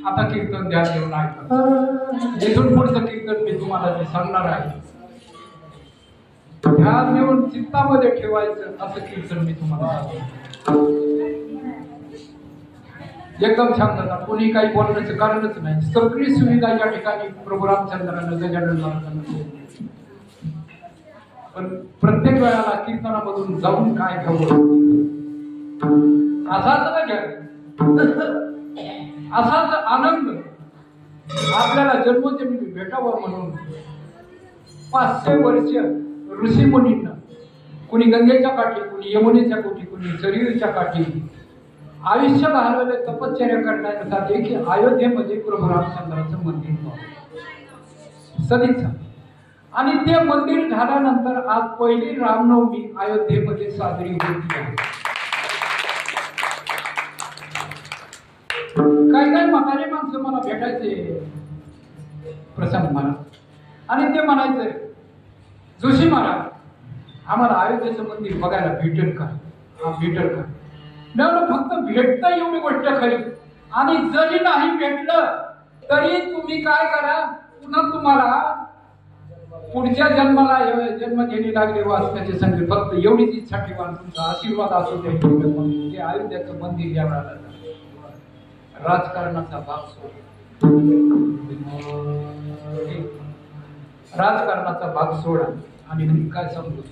आता कीर्तन ध्यान देऊन ऐका. इथून पुढचं कीर्तन मी तुम्हाला ते सांगणार आहे. ध्यान देऊन चित्तामध्ये ठेवायचं असं कीर्तन मी तुम्हाला सांगतो. एकदम शांतता, कोणी काही बोलण्याचं कारणच नाही. सगळी सुविधा या ठिकाणी प्रभू रामचंद्रानं गजानन महाराजांना दिली. पण प्रत्येक वेळाला कीर्तनामधून जाऊन काय घ्यावं असाच ना घ्या. असाच आनंद आपल्याला जन्मोजन्मी भेटावा म्हणून 500 वर्ष ऋषीमुनींना, कुणी गंगेच्या काठी, कुणी यमुनेच्या काठी, कुणी सरयूच्या काठी आयुष्य घालवले तपश्चर्या करण्यासाठी की अयोध्येमध्ये प्रभू रामचंद्राचं मंदिर सदिच्छा. आणि ते मंदिर झाल्यानंतर आज पहिली रामनवमी अयोध्येमध्ये साजरी होती आहे. काही काही म्हातारे माणसं मला भेटायचे प्रसंग महाराज आणि ते म्हणायचे जोशी महाराज आम्हाला अयोध्येचं मंदिर बघायला भेटेल का? हा भेटेल का? नाही फक्त भेटतं एवढी गोष्ट खरी आणि जरी नाही भेटलं तरी तुम्ही काय करा पुन्हा तुम्हाला पुढच्या जन्माला जन्म घेणे लागले वाचण्याचे संधी फक्त एवढीच इच्छा ठेवा तुमचा आशीर्वाद असू दे. ते अयोध्याचं मंदिर या राजकारणाचा भाग सोडा राजकारणाचा भाग सोडा आणि मी काय सांगतो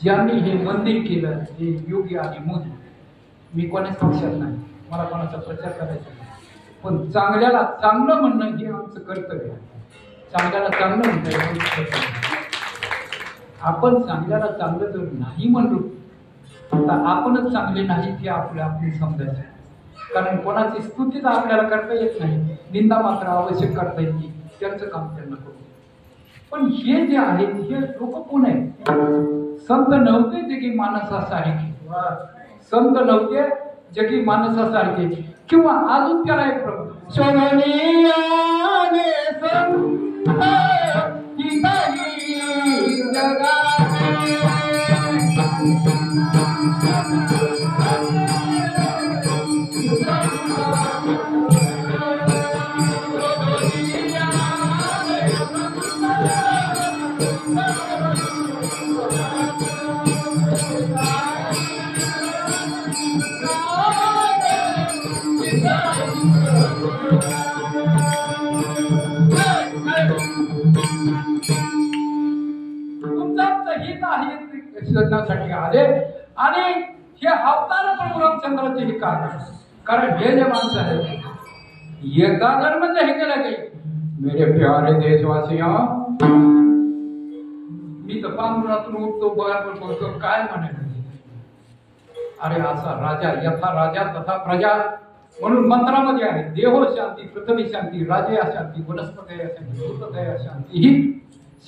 ज्यांनी हे मंदिर केलं हे योगी आणि मोदी. मी कोणाच पक्षात नाही मला कोणाचा प्रचार करायचा नाही पण चांगल्याला चांगलं म्हणणं हे आमचं कर्तव्य आहे. चांगल्याला चांगलं म्हणता आपण चांगल्याला चांगलं जर नाही म्हणलो तर आपणच चांगले नाही हे आपल्या आपण समजायचं. कारण कोणाची स्तुती तर आपल्याला करता येत नाही निंदा मात्र आवश्यक करता येते त्यांचं काम त्यांना करू. पण हे जे आहे हे लोक कोण आहेत? संत नव्हते जगी माणसासारखे संत नव्हते जगी माणसासारखे किंवा अजून त्याला एक प्रभू शोधण्यासाठी आले आणि हे अवतार प्रभू रामचंद्राचे हे कारण हे जे माणसं आहेत एकदा जर म्हणजे हे केलं काही मेरे प्यारे देशवासियों मी तर पांघरुणातून उठतो बरोबर बोलतो काय म्हणायचं अरे असा राजा यथा राजा तथा प्रजा म्हणून मंत्रामध्ये आहे देहो शांती पृथ्वी शांती राजे शांती वनस्पती शांती भूतदया शांती ही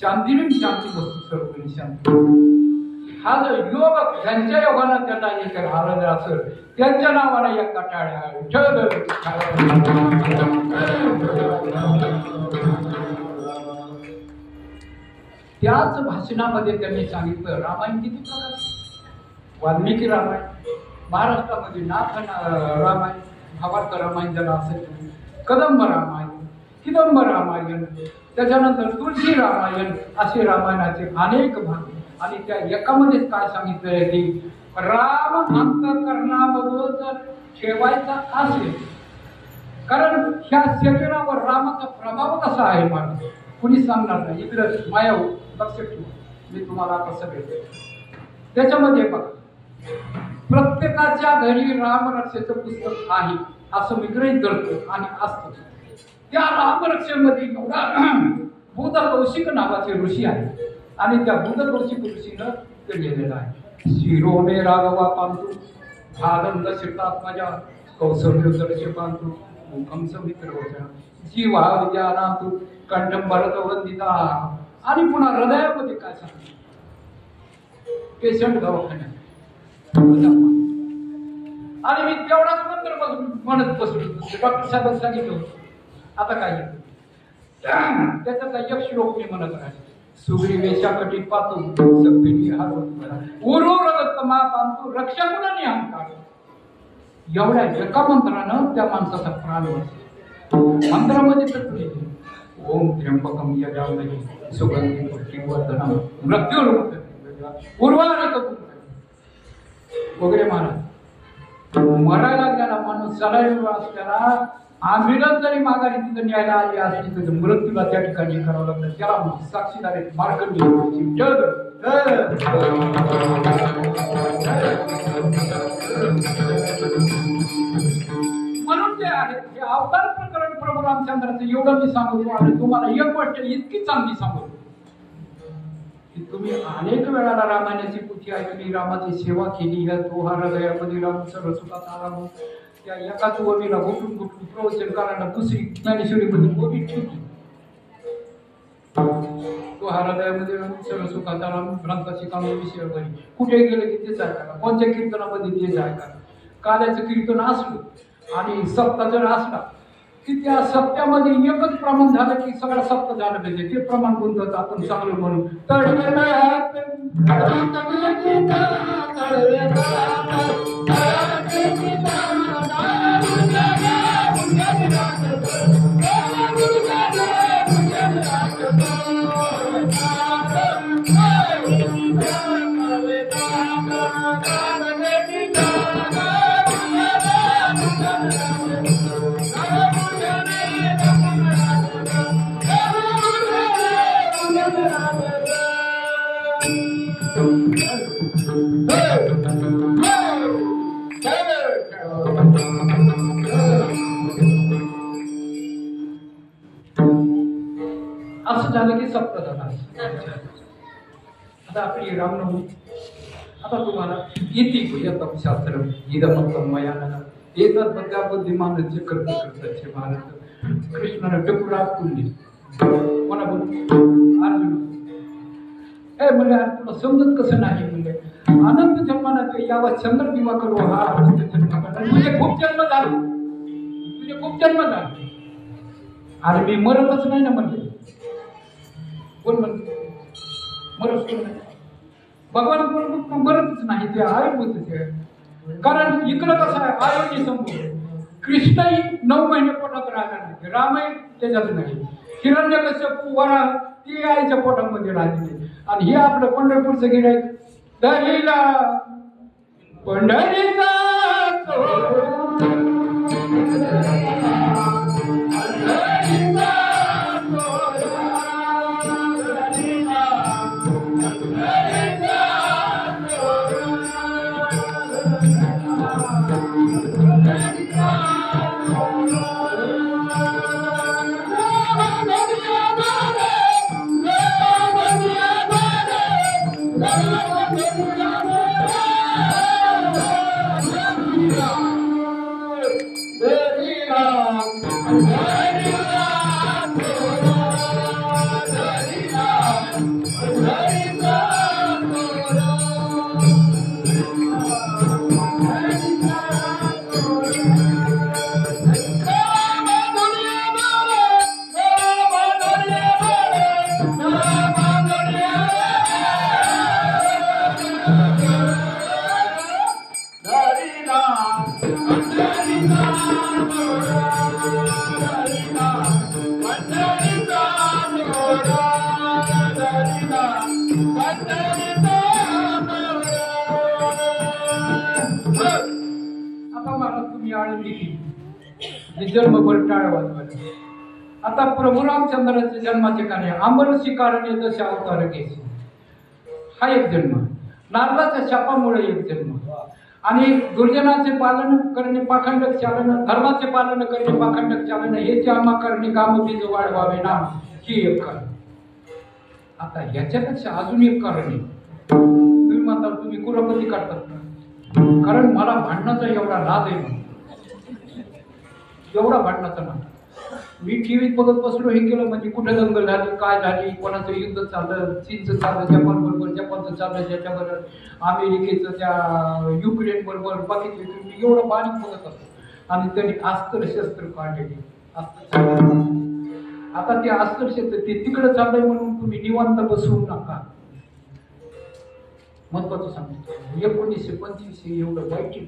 शांतीने शांती वस्तू सर्व शांती. हा जो योग ज्यांच्या योगानं त्यांना एक आलं असेल त्यांच्या नावाला एक टाळ्या त्याच भाषणामध्ये त्यांनी सांगितलं रामायण किती प्रकार वाल्मिकी रामायण महाराष्ट्रामध्ये नाथ रामायण भावार्थ रामायण ज्याला असेल कदंब रामायण किदंब रामायण त्याच्यानंतर तुळशी रामायण असे रामायणाचे अनेक भाग आणि त्या एकामध्येच काय सांगितलंय की राम अंतःकरणामधून जर ठेवायचा असेल कारण ह्या शरीरावर रामाचा प्रभाव कसा आहे मला कुणी सांगणार नाही. इकडे माया लक्ष ठेवा मी तुम्हाला आता सगळे त्याच्यामध्ये बघा प्रत्येकाच्या घरी रामरक्षेचं पुस्तक आहे असं मी गृहीत धरतो आणि असतं. त्या रामरक्षेमध्ये एवढा भूत कौशिक नावाचे ऋषी आहे आणि त्या भूत कौशिक ऋषीनं ते लिहिलेलं आहे शिरोमे राघवा पांतु भागंद शितात्मजा कौसल्य दर्श पांतु मुखम समित्र होता जीवा विद्यानातु कंठम भरत वंदिता आणि पुन्हा हृदयामध्ये काय सांगतो पेशंट दवाखान्यात आणि मी तेवढाच मंत्र म्हणत बसलो डॉक्टर साहेब सांगितलं आता काय त्याचा एक श्लोक मी म्हणत राहिले सुगरी वेशाकटी पातू सप्पिनी हात उरू रगतमा पांतू रक्षकुलनी अहंकार एवढ्या एका मंत्रानं त्या माणसाचा प्राण वाचला. मंत्रामध्ये तर ओम त्र्यंबकम यजामहे सुगंधी पुष्टिवर्धनम मृत्युर्मुक्त उर्वारिक वगैरे महाराज मरायला लागलेला माणूस सलाईन असल्याला आम्हीच जरी माघारी तिथं न्यायला आली असली तर मृत्यूला त्या ठिकाणी करावं लागतं त्याला साक्षीदार आहेत मार्कंडी म्हणून ते आहेत हे अवतार प्रकरण प्रभू रामचंद्राचं एवढं मी सांगतो आणि तुम्हाला एक गोष्ट इतकी चांगली सांगतो की तुम्ही अनेक वेळाला रामायणाची पुथी ऐकली, रामाची सेवा केली, या दोहा हृदयामध्ये राम सर्व सुखात आला म्हणून त्या एकाच ओवीला घुटून घुटून प्रवचन करायला दुसरी ज्ञानेश्वरीमध्ये ओवी ठेवली. दोहा हृदयामध्ये राम सर्व सुखात आला ग्रंथाची कामे विषय बरी. कुठे गेले की तेच ऐकायला, कोणत्या कीर्तनामध्ये तेच ऐकायला. काल्याचं कीर्तन असलं आणि सप्ता जर असला की त्या सप्त्यामध्ये एकच प्रमाण झालं की सगळं सप्त झालं पाहिजे. ते प्रमाण कोणतं आपण चांगलं म्हणून असं झालं की सप्त झाला. आता आपली रामनवमी आता तुम्हाला येते येतात शास्त्र इदमत्तम मयानना येतात बद्या बुद्धिमानचे करत करताचे भारत कृष्णाने टकुरा पुंडली कोणा बोल अर्जुन हे म्हणजे तुला समजत कसं नाही म्हणजे अनंत जन्माना यावा चंद्र दिवा करू हा अनंत जन्म तुझे खूप जन्म झाले, तुझे खूप जन्म झाले. अरे मी मरतच नाही ना म्हणले. कोण म्हणते मरत कोण नाही? भगवान कोण मरतच नाही, ते आयुर्वेदच आहे. कारण इकडं कसं आहे आयुर्वेद संपूर्ण कृष्णही 9 महिने पोटात राहिला नाही, रामही त्याच्यात नाही, हिरण्यकश्यप वरा ती आईच्या पोटामध्ये राहिली. आणि हे आपलं पंढरपूरचं गिऱ्हाईक दहीला पंढरीचा जन्मभर टाळ वाजवायला. आता प्रभू रामचंद्राच्या जन्माचे कार्य आंबरसी कारणे दश अवतार केसी हा एक जन्म, नारदाच्या शापामुळे एक जन्म, आणि दुर्जनाचे पालन करणे पाखंडक चालन, धर्माचे पालन करणे पाखंडक चालन, हे जामा करणे गामबीज वाढवावे नाम ही एक कारण. आता ह्याच्यापेक्षा अजून एक कारण आहे. तुम्ही म्हणता तुम्ही कुरापती काढतात ना, कारण मला भांडणाचा एवढा नाद आहे, एवढा भांडणाचा नाद. मी टीव्हीत बघत बसलो, हे केलं म्हणजे कुठे दंगल झाली, काय झाली, कोणाचं युद्ध चाललं, चीनचं चाललं जपान बरोबर, जपानचं चाललं ज्याच्याबरोबर अमेरिकेचं त्या युक्रेन बरोबर, बाकीचे एवढं बारीक बघत असतो. आणि त्यांनी अस्त्र शस्त्र काढलेली अस्त्र. आता ते अस्त्र शस्त्र ते तिकडे चाललंय म्हणून तुम्ही निवांत बसवू नका. महत्वाचं सांगतो 1925 हे एवढं वाईट आहे.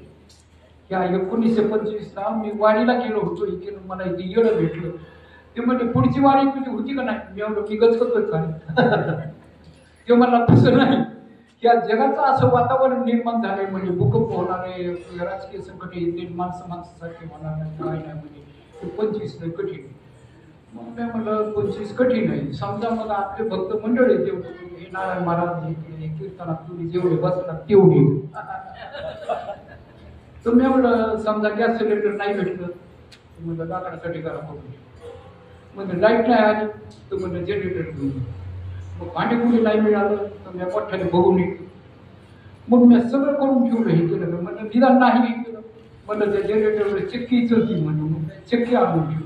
या 1925ला मी वारीला गेलो होतो, इथे मला इथे येणं भेटलं. ते म्हणजे पुढची वारी तुझी होती का नाही, मी एवढं मी गचकतोय का ते मला तसं नाही. या जगाचं असं वातावरण निर्माण झालंय म्हणजे भूकंप होणार आहे, राजकीय संकट येतील, माणसासारखे होणार नाही, काय नाही म्हणजे 25 नाही कठीण. मग मी म्हटलं 25 कठीण आहे. समजा मला आपले भक्त मंडळ आहे जेवढे हे नारायण महाराज हे कीर्तनात तुम्ही जेवढे बसतात तेवढे. तुम्ही एवढं समजा गॅस सिलेंडर नाही भेटलं म्हणजे लाकडासाठी करा पडू, म्हणजे लाईट नाही आली तर म्हणजे जनरेटर घेऊन, मग भांडेपुरी नाही मिळालं तर मी पठ्ठ्याने बघून येतो. मग मी सगळं करून ठेवलं, हे केलं म्हणलं निदान नाही हे केलं म्हणलं त्या जनरेटरवर चक्कीच होती म्हणून चक्की आणून ठेवली.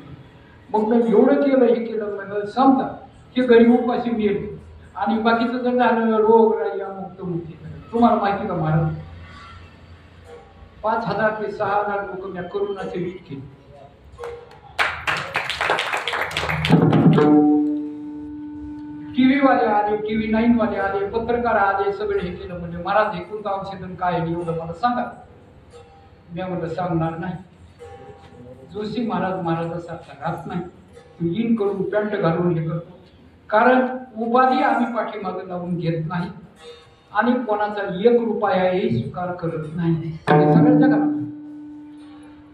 मग मी एवढं केलं हे केलं म्हणलं समजा की गरीब उपाशी मिळेल आणि बाकीचं जर झालं रोग राही अमुक मुक्ती. तुम्हाला माहिती का महाराज 5,000 ते 6,000 लोक मी करोनाचे वीट केले. टीव्ही वाले आले, TV 9 वाले आले, पत्रकार आले, सगळे हे केलं. म्हणजे महाराज हे कोणतं औषधन काय आहे एवढं मला सांगा. मी म्हणलं सांगणार नाही. जोशी महाराजासारखा राहत नाही. तू इन करून पॅन्ट घालून हे करतो. कारण उपाधी आम्ही पाठीमागे लावून घेत नाही आणि कोणाचा 1 रुपयाही स्वीकार करत नाही. सगळ्या जगाला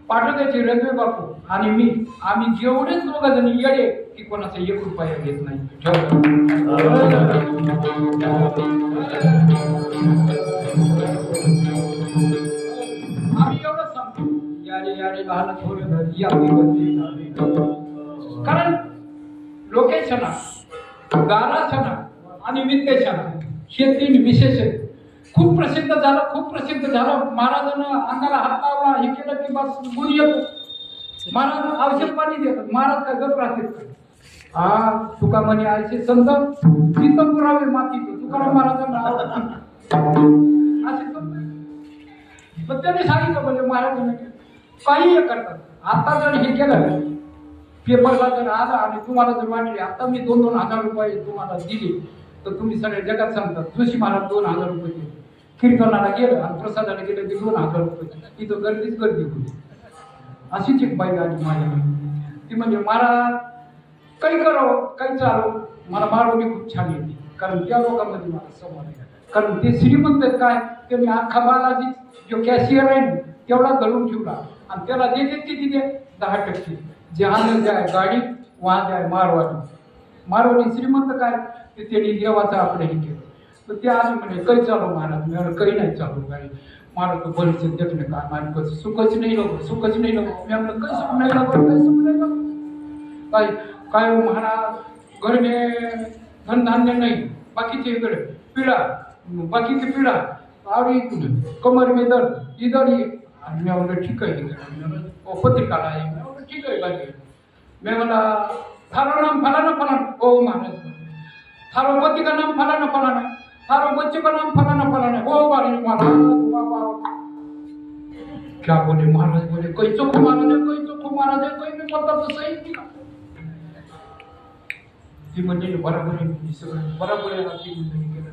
पाठवण्याचे रघुवे बापू आणि मी आम्ही जेवढेच दोघ जण येडे की कोणाचा 1 रुपया घेत नाही. आम्ही एवढं सांगतो याडे याडे लहान थोडे या कारण लोकेशना गाराशना आणि विद्येशना हे 3 विशेष आहेत. खूप प्रसिद्ध झालं, खूप प्रसिद्ध झालं. महाराजांना अंगाला हात लावला हे केलं की बस गुण येतो. महाराज औषध पाणी देतात. महाराज काय गप राहतात. हा तुका म्हणे आयचे संत तिथं पुरावे मातीचं तुकाराम महाराजांना असे संत. पण त्याने सांगितलं म्हणजे महाराजांना काही हे करतात. आता जर हे केलं पेपरला जर आला आणि तुम्हाला जर वाटले आता मी 2-2 हजार रुपये तुम्हाला दिले तर तुम्ही सगळ्या जगात सांगतात जोशी महाराज 2,000 रुपये दिले. कीर्तनाला गेलं आणि प्रसादाला गेलं ते 2,000 रुपये. तिथं गर्दीच गर्दी होती. अशीच एक बाई आली माझ्या. ती म्हणजे महाराज काही करावं काही चालव मला मारवणी खूप छान येते. कारण त्या लोकांमध्ये मला संवाद आहे. कारण ते श्रीमंत काय त्यांनी अख्खा बालाजी जो कॅशियर आहे ना तेवढा धरून ठेवला आणि त्याला देते किती दे 10%. जहान जाय गाडी वहां जाय मारवाडी. मारवाडी श्रीमंत काय ते त्यांनी देवाचं आपलं हे केलं. तर ते आले म्हणे काही चालू महाराज. मी म्हणलं काही नाही चालू गाडी. महाराज तो बरीच देखणे काय माझं सुखच नाही नको सुखच नाही नको. मी म्हणलं काही सुख नाही नको काही सुख नाही नको काय काय महाराज घरने धनधान्य नाही बाकीचे इकडे पिढा बाकीची पिढा आवडी कमर में दर्द इधर ये. आणि मी म्हणलं ठीक आहे पत्रिकाला आहे. मी म्हणलं ठीक आहे लागेल. मी म्हणला थारो नाम फलाना फलाना. हो महाराज. थारो पति का नाम फलाना फलाना. थारो बच्चे का नाम फलाना फलाना. हो महाराज. क्या बोले महाराज बोले कोई चोखो महाराज है कोई चोखो महाराज है कोई भी बोलता तो सही नहीं. ती म्हणजे बरोबर आहे सगळं बरोबर आहे. ती म्हणजे केलं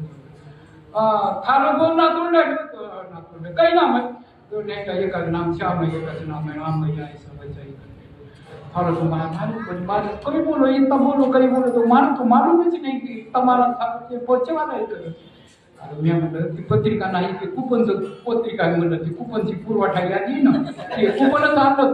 थारो बोल ना तोंड काही नाम आहे तो नाही का एकाचं नाम श्याम आहे एकाचं नाम आहे राम आहे सवयचं थारो तो मार कभी बोलो इतना बोलो कहीं बोलो तो मालूमच नाही की इतना मारा था ते पोचवायला येतं. अरे मी म्हणलं ती पत्रिका नाही ते कुपनचं पत्रिका आहे म्हणलं ती कुपनची पुरवठा यादी ना ते कुपनच आणलं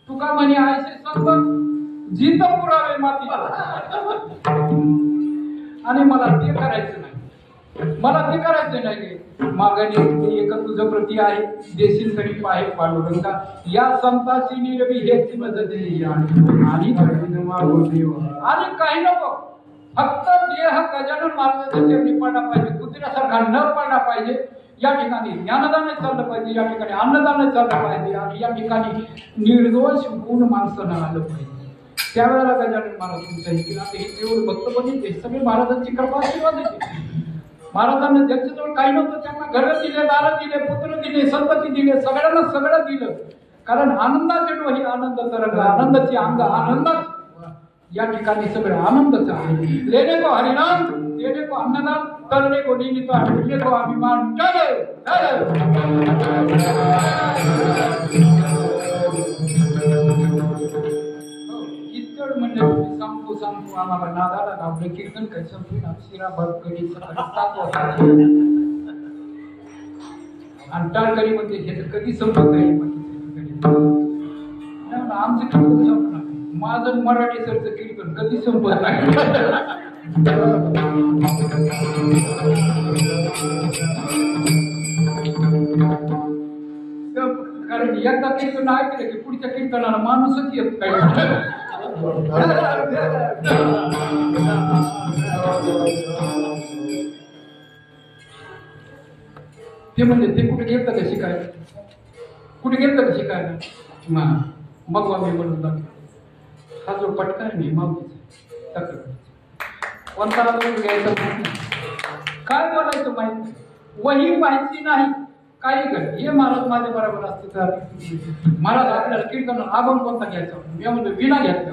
तुका म्हणे आयसे संत जित पुरावे माती. आणि मला ते करायचं नाही. मला ते करायचं नाही. मागणी एक तुझं प्रती आहे देशील तरी पाहे पांडुरंगा या संताची निरवी हेची मदत आणि काही नको फक्त देह गजानन महाराजांच्या चरणी पडला पाहिजे. कुत्र्यासारखा न पडला पाहिजे. या ठिकाणी ज्ञानदान चाललं पाहिजे. या ठिकाणी अन्नदान चाललं पाहिजे. आणि या ठिकाणी निर्दोष गुण माणसानं आलं पाहिजे. त्यावेळेला गजानन महाराज तुमचं हे जेवढे भक्त बघितले सगळे महाराजांची कृपा आशीर्वाद देते. महाराजांना ज्यांच्याजवळ काही नव्हतं त्यांना घरं दिले दारं दिले पुत्र दिले संतती दिले सगळ्यांना सगळं दिलं. कारण आनंदाचे डोही आनंद तरंग आनंदाची अंग आनंदात या ठिकाणी सगळं आनंदच आहे. लेने को हरिनाम देने को अन्नदान करने को निमित्त मिलने को अभिमान. किचड म्हणजे सांगतो आम्हाला नादाला लावलं कीर्तन काय संपूर्ण शिरा भरकडी आणि टाळकरी म्हणजे हे कधी संपत नाही. आमचं कीर्तन संपणार माझं मराठी सरचं कीर्तन कधी संपत नाही. कीर्तन एकदा कीर्तन ऐकलं की पुढच्या कीर्तनाला माणूसच येत काय. ते म्हणजे ते कुठे गेलं का शिकायला, कुठे गेलं का शिकायला. मग मी म्हणून हा जो पटका आहे नाही मागीचा कोणता घ्यायचा काय बोलायचं माहित नाही, वही माहिती नाही काही कर. हे महाराज माझ्या बरोबर असते तर महाराज आपल्याला कीर्तन अभंग कोणता घ्यायचा, मी म्हणतो विना घ्यायचा,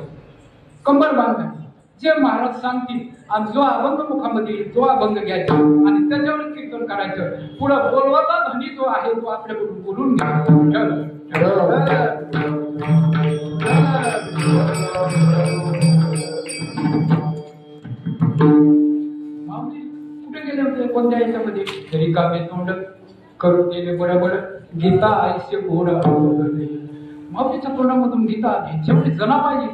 कंबर बांधायची, जे महाराज सांगतील आणि जो अभंग मुखामध्ये जो अभंग घ्यायचा आणि त्याच्यावर कीर्तन करायचं. पुढं बोलवाचा धनी जो आहे तो आपल्याकडून बोलून घ्यायचा. कुठे गेले होते कोणत्या याच्यामध्ये तरी कामे तोंड करून गेले बडबड गीता आयुष्य घोड माऊलीच्या तोंडामधून गीता आली. जेवढी जना पाहिजे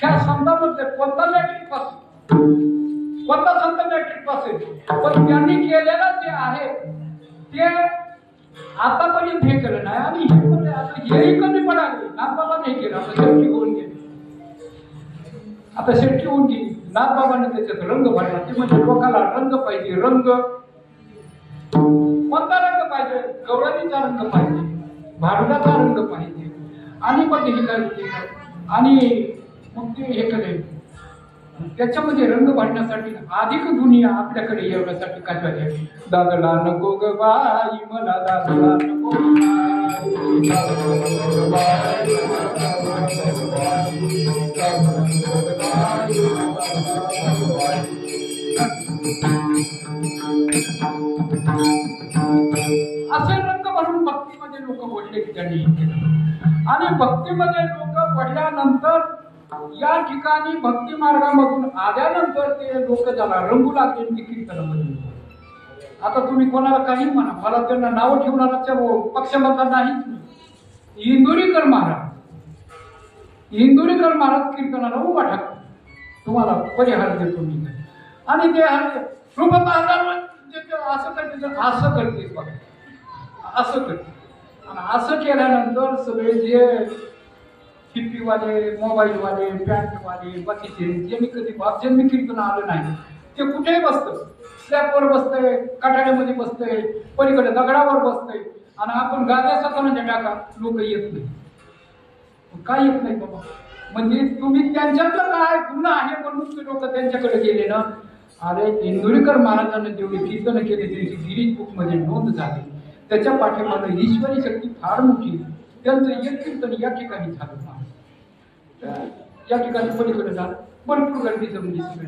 त्या संतांमध्ये कोणता मॅट्रिक पास, कोणता संत मॅट्रिक पास आहे, पण त्यांनी केलेलं जे आहे ते आतापर्यंत हे केलं नाही. आणि हे म्हणजे आता हेही कमी पडाले नाथबाबा नाही केलं, आता शेवटी होऊन गेली, आता शेवटी होऊन गेली. नाथबाबाने त्याच्यात रंग भरला. ते म्हणजे लोकांना रंग पाहिजे, रंग कोणता रंग पाहिजे, गवळणीचा रंग पाहिजे, भारुडाचा रंग पाहिजे. आणि मग हे करते आणि मग ते हे करेल त्याच्यामध्ये रंग भरण्यासाठी अधिक दुनिया आपल्याकडे येण्यासाठी काय पाहिजे. दादला नको ग बाई मला, दादला नको असे रंग भरून भक्तीमध्ये लोक बोलले की त्यांनी केलं. आणि भक्तीमध्ये लोक पडल्यानंतर या ठिकाणी भक्ती मार्गामधून आल्यानंतर ते लोक ज्याला रंगू लागले कीर्तनामध्ये. आता तुम्ही कोणाला काही म्हणा, मला त्यांना नाव ठेवणारा पक्षमता नाहीच. इंदुरीकर महाराज, इंदुरीकर महाराज कीर्तनाला उभा टाकतो, तुम्हाला परिहार देतो मी. आणि ते असं करते, असं करते बघा, असं करते. आणि असं केल्यानंतर सगळे जे टिपीवाले, मोबाईलवाले, पॅन्टवाले, बाकीचे ज्यांनी कधी ज्यांनी कीर्तन आलं नाही ते कुठेही बसतं, स्लॅबवर बसतंय, कठाड्यामध्ये बसतंय, पलीकडे दगडावर बसतंय. आणि आपण गाद्या सकाळच्या टाका, लोक येत नाही. काय येत नाही बाबा, म्हणजे तुम्ही त्यांच्यातलं काय गुन्हा आहे म्हणून ते लोक त्यांच्याकडे गेले ना. अरे इंदुरीकर महाराजांनी जेवढे कीर्तन केले त्यांची गिरीज बुक मध्ये नोंद झाली, त्याच्या पाठीमागे ईश्वरी शक्ती फार मोठी. त्यांचं एक कीर्तन या ठिकाणी झालं, या ठिकाणी पलीकडे झालं, भरपूर गर्दी जमली सगळी.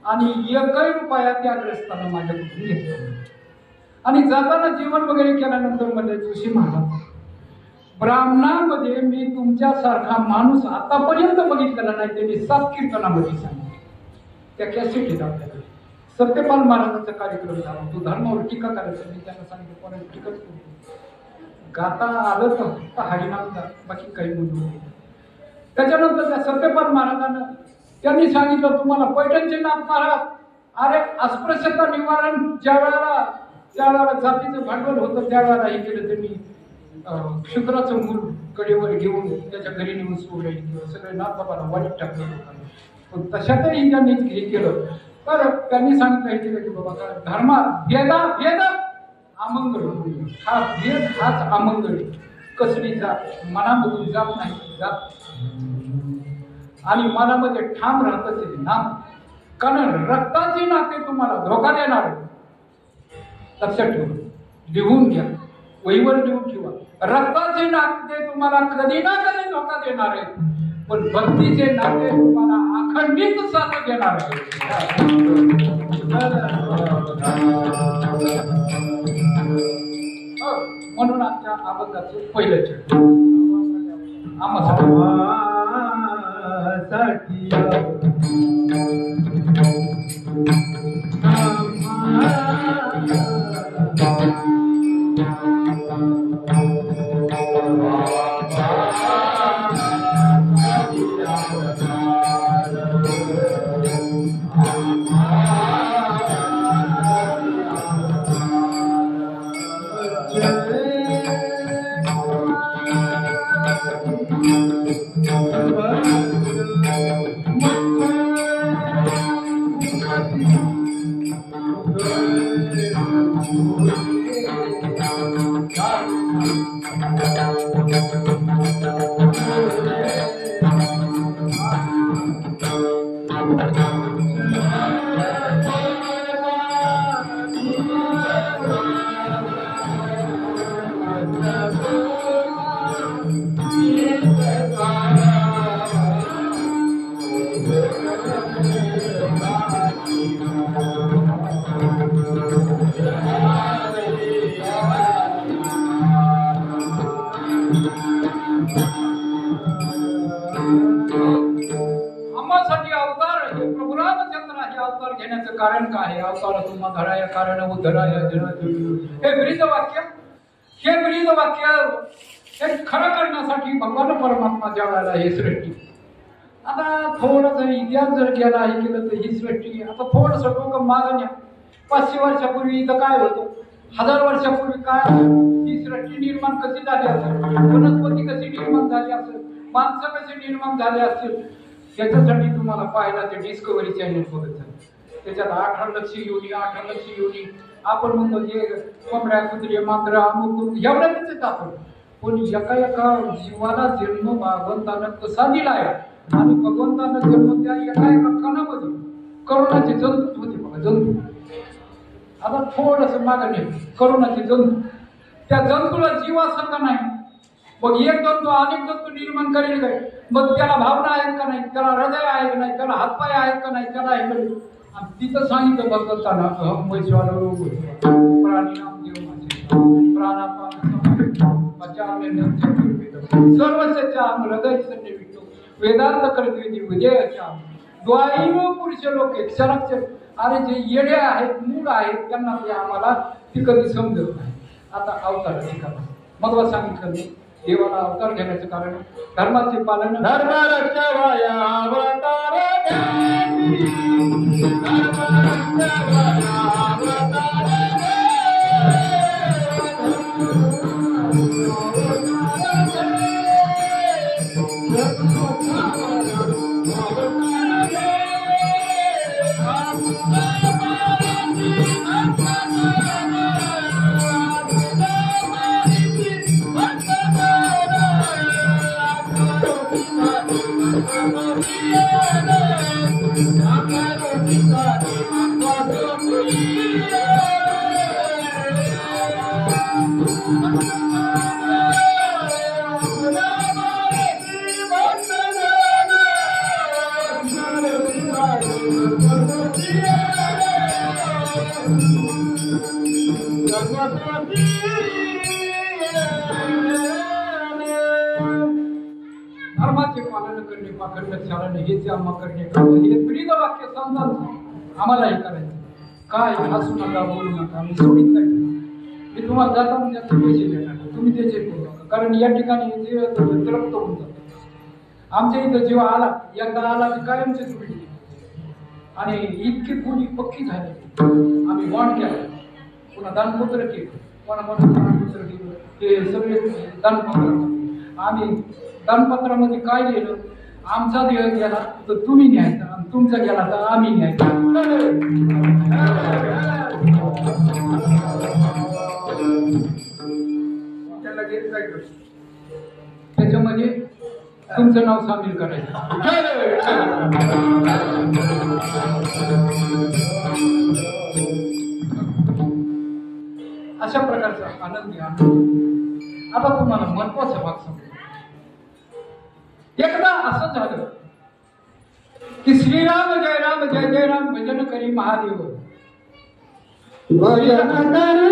आणि एकही रुपया त्या ग्रस्तानं माझ्याकडून घेतला. आणि जाताना जेवण वगैरे केल्यानंतर म्हणजे जोशी महाराज, ब्राह्मणामध्ये मी तुमच्यासारखा माणूस आतापर्यंत बघितलेला नाही. त्यांनी 7 कीर्तनामध्ये सांगितलं, त्या कॅसेट आहेत आपल्याकडे. सत्यपाल महाराजांचा कार्यक्रम झाला, तो धर्मावर टीका करायचा. मी त्यांना सांगितलं कोणाला टीकाच करू, गाता आलं तर फक्त हरिनाम जा, बाकी काही म्हणू. त्याच्यानंतर त्या सत्यपाल महाराजांना त्यांनी सांगितलं तुम्हाला पैठणचे नाथ महाराज, अरे अस्पृश्यता निवारण ज्या वेळेला जातीचं भांडवल होतं त्यावेळेला हे केलं. त्यांनी शुक्राचं मूल कडेवर घेऊन त्याच्या घरी नेऊन सोडलं, सगळे नाथबाबाला वाईट टाकलं लोकांना. पण तशातही त्यांनी हे केलं. तर त्यांनी सांगितलं हे केलं की बाबा काय धर्मात भेद अमंगळ, हा भेद हाच अमंगळ. कसली जात मनामधून जात नाही, जात आणि मनामध्ये ठाम राहतं ते नाम. कारण रक्ताची नाते तुम्हाला धोका देणार. लक्षात ठेवा, लिहून घ्या, वहीवर लिहून ठेवा. रक्ताचे नाते तुम्हाला कधी ना कधी धोका देणार आहेत, पण भक्तीचे नाते तुम्हाला अखंडित साथ देणार आहेत. म्हणून आजच्या अभंगाचं पहिलं चरण आम्हाला आम्हासाठी अवतार हे प्रभू रामचंद्र हे अवतार घेण्याचं कारण काय आहे? अवतार तुम्हा धराया कारण उद्धराया हे ब्रीद वाक्य हे खरं करण्यासाठी भगवान परमात्मा जगाला हे सृष्टी. आता थोडं जर इतिहास जर केला हे केलं तर ही सृष्टी आता थोडंसं डोकं मागं न्या. 500 वर्षापूर्वी इथं काय होतं? 1000 वर्षापूर्वी काय ही सृष्टी निर्माण कशी झाली असेल? वनस्पती कशी निर्माण झाली असेल? माणसं कशी निर्माण झाले असतील? त्याच्यासाठी तुम्हाला पाहायला ते डिस्कव्हरी चॅनल बघत झालं. त्याच्यात 18 लक्ष योनी आपण म्हणतो जे कोंबड्या कुत्रे मात्र अमुक एवढ्याच आपण. पण एका जीवाला जन्म भगवंतानं कसा दिलाय आणि भगवंतानं जन्म त्या एका कणामध्ये करोनाचे जंतूच होते बघा. जंतू आता थोडस मागणे करोनाचे जंतू त्या जंतूला जीव असं का नाही? मग एक जंतू अनेक जंतू निर्माण करेल काय? मग त्याला भावना आहेत का नाही? त्याला हृदय आहे का नाही? त्याला हातपाय आहेत का नाही? त्याला आहे का नाही? आणि तिथं सांगितलं भगवंताना अहमैश्वर प्राणी नाम देव माझे प्राणापान सर्वस्याच्या हृदय संनिविष्टो वेदांत करते विजयाच्या द्वाईनो पुरुष लोक क्षराक्षर. अरे जे येडे आहेत मूळ आहेत त्यांना ते आम्हाला ती कधी समजत नाही. आता अवताराची कारण मग सांगितलं मी देवाला अवतार घेण्याचं कारण धर्माचे पालन धर्म रक्षावया अवतार धर्माचे पालन करणे पाखंड चालणे हेच आम्हा करणे हे ब्रीद वाक्य समजा आम्हाला हे करायचं. काय हसू नका बोलू नका मी सोडित नाही. मी तुम्हाला जाता जास्त पैसे देणार तुम्ही त्याचे बोलू नका कारण या ठिकाणी जीव तृप्त होऊन जातो. आमच्या इथं जेव्हा आला एकदा आला तर कायमचे सुटी आणि इतकी पुरी पक्की झाली आम्ही बॉन्ड केला. पुन्हा दानपत्र केलं कोणाकोणा दानपत्र केलं ते सगळे दानपत्र आम्ही दानपत्रामध्ये काय लिहिलं आमचा देह गेला तर तुम्ही न्यायचा आणि तुमचा गेला तर आम्ही न्यायचा. त्याला घेत जायचं त्याच्यामध्ये तुमचं नाव सामील करायचं. अशा प्रकारचा आनंदी आनंद. आता तुम्हाला महत्वाचा भाग सांगतो. एकदा असं झालं की श्रीराम जय राम जय जय राम भजन करी महादेव भजन करी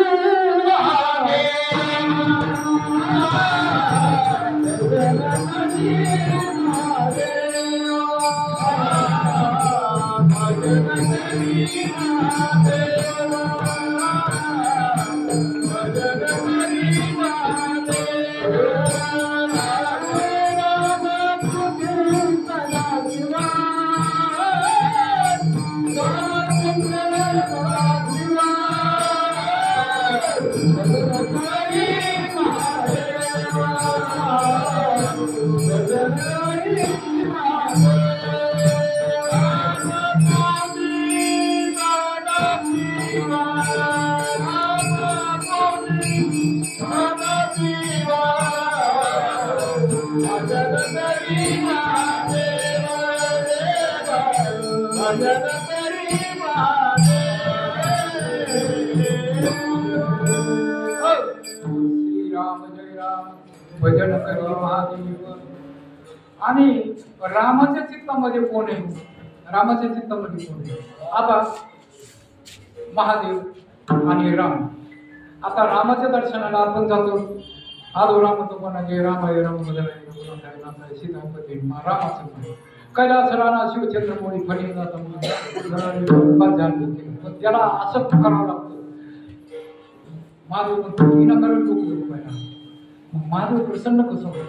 भजन करी महादेव. श्रीराम जय राम भजन करी महादेव. आणि रामाच्या चित्तामध्ये कोण आहे? रामाच्या चित्तामध्ये कोण आहे? आता महादेव आणि राम. आता रामाच्या दर्शनाला आपण जातो. आलो राम तो म्हणाले रामाय राम बदलाय सीतापती रामाचं म्हणे कैलास राणा शिवचंद्रमोळी फणी जाता पण त्याला असं करावं लागतं. महादेव म्हणतो विनाकारण डोकं पाहिला. मग महादेव प्रसन्न कसं होतं?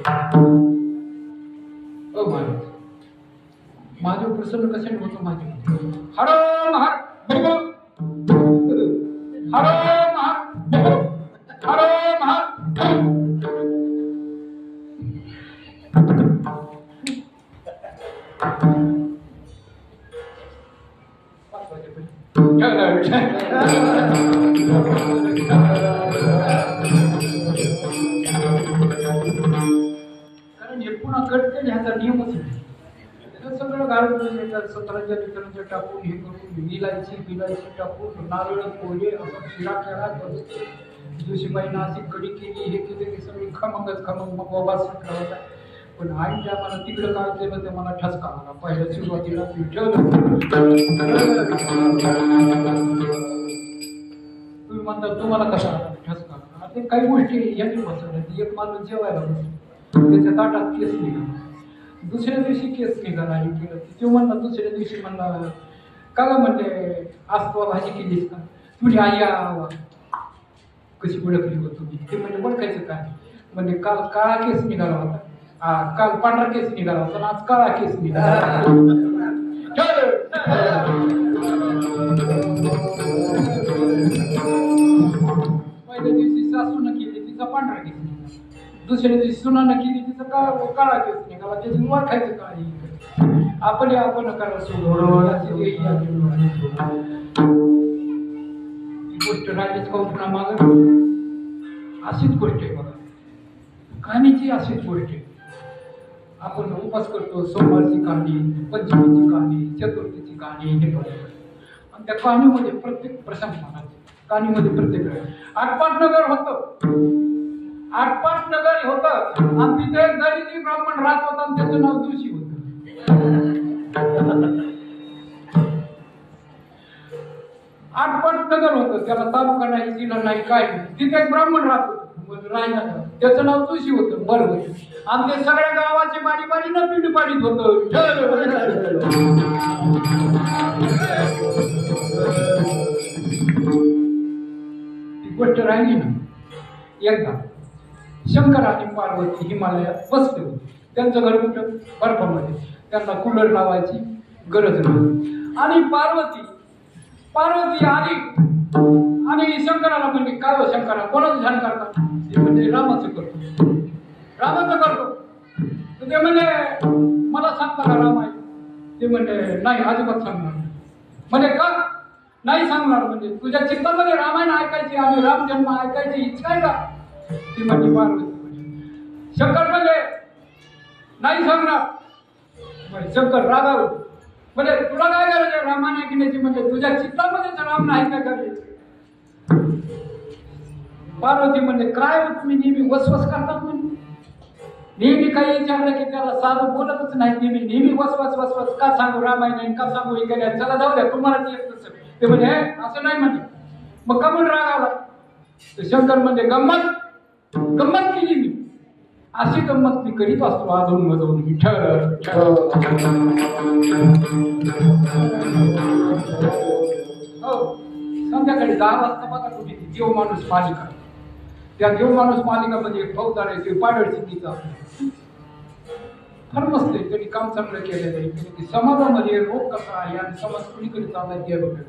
महादेव प्रसन्न कशाने होतो? महादेव हर महार हर महार हर महार. कारण हे पुन्हा कट केले ह्याचा नियमच नाही. सगळं घालून सतराच्या लिटरच्या टाकून हे करून विलायची टाकून नारळ पोहे असं शिरा केला. जोशीबाई नाशिक कडी केली हे केले की सगळी खमंग मग बाबा सुटला होता. पण आई त्या मला तिकडं काय केलं ते मला ठसका आला. पहिल्या सुरुवातीला तुम्ही म्हणता तुम्हाला कसा आला ठसका? ते काही गोष्टी यांनी बसवल्या. एक माणूस जेवायला बसतो त्याच्या ताटात केस निघाला. दुसऱ्या दिवशी केस निघाला हे केलं. तो म्हणला दुसऱ्या दिवशी म्हणला का ग म्हणले आज तू भाजी केलीस का? तुझी आई आवा कशी ओळखली होती तुम्ही? ते म्हणजे ओळखायचं काय? म्हणजे काल काळा केस निघाला होता. काल पांढरा केस निघाला होता आज काळा केस निघाला. पहिल्या दिवशी सासून केली तिचा पांढरा केस निघाला. दुसऱ्या दिवशी सुनानं केली तिचा काळा केस निघाला. त्याची ओळखायचं काय? आपण करा सोडून गोष्ट राजेश कौटना माग अशीच गोष्ट आहे. बघा कहाणीची अशीच गोष्ट आहे. आपण उपास करतो. सोमवारची कहाणी, पंचमीची कहाणी, चतुर्थीची कहाणी हे करतो. आणि त्या कहाणीमध्ये प्रत्येक प्रसंग म्हणायचे. कहाणीमध्ये प्रत्येक आटपाटनगर होतं आणि तिथे एक दलित ब्राह्मण राहत होता आणि त्याचं नाव जोशी होतं. आटपाटनगर होतं. त्याला तालुका नाही, जिल्हा नाही, काय नाही. तिथे एक ब्राह्मण राहत होतं राहिला. त्याचं नाव जोशी होतं. बरोबर. आणि ते सगळ्या गावाची बारी न पिंड पाडीत होतं. ती गोष्ट राहिली ना. एकदा शंकर आणि पार्वती हिमालयात बसले होते. त्यांचं घर कुठं? बर्फामध्ये. त्यांना कूलर लावायची गरज नाही. आणि पार्वती आली आणि शंकराला म्हणजे काय हो शंकरा कोणाचं ध्यान करता? ते म्हणजे रामाचं करतो. तर ते म्हणजे मला सांगता का राम आहे? ते म्हणजे नाही अजिबात सांगणार. म्हणजे का नाही सांगणार? म्हणजे तुझ्या चित्तामध्ये रामायण ऐकायची आणि राम जन्म ऐकायची इच्छा आहे का? ती म्हणजे पार्वती. शंकर म्हणजे नाही सांगणार. शंकर रागावर म्हणजे तुला काय गरज आहे रामायण ऐकण्याची? म्हणजे तुझ्या चित्तामध्येच राम नाही काय करायचं? पार्वती म्हणजे काय तुम्ही नेहमी वसवस करतात? म्हणजे नेहमी काही विचारलं की त्याला साधं बोलतच नाही. नेहमी वसवस का सांगू रामायण, का सांगू हे केल्या? चला जाऊ द्या तुम्हाला ते म्हणजे असं नाही म्हणजे. मग का म्हणून राग आला? तर शंकर म्हणजे गंमत केली मी. अशी गंमत मी करीत असतो अधून मधून. हो संध्याकाळी 10 वाजता बघा तुम्ही देव माणूस मालिका. त्या देव माणूस मालिकामध्ये फौजदार आहे ते पाडळ सिद्धीचा फार मस्त आहे. त्यांनी काम चांगलं केलेलं आहे की समाजामध्ये रोग कसा आहे आणि समाज कुणीकडे चाललाय ते बघा.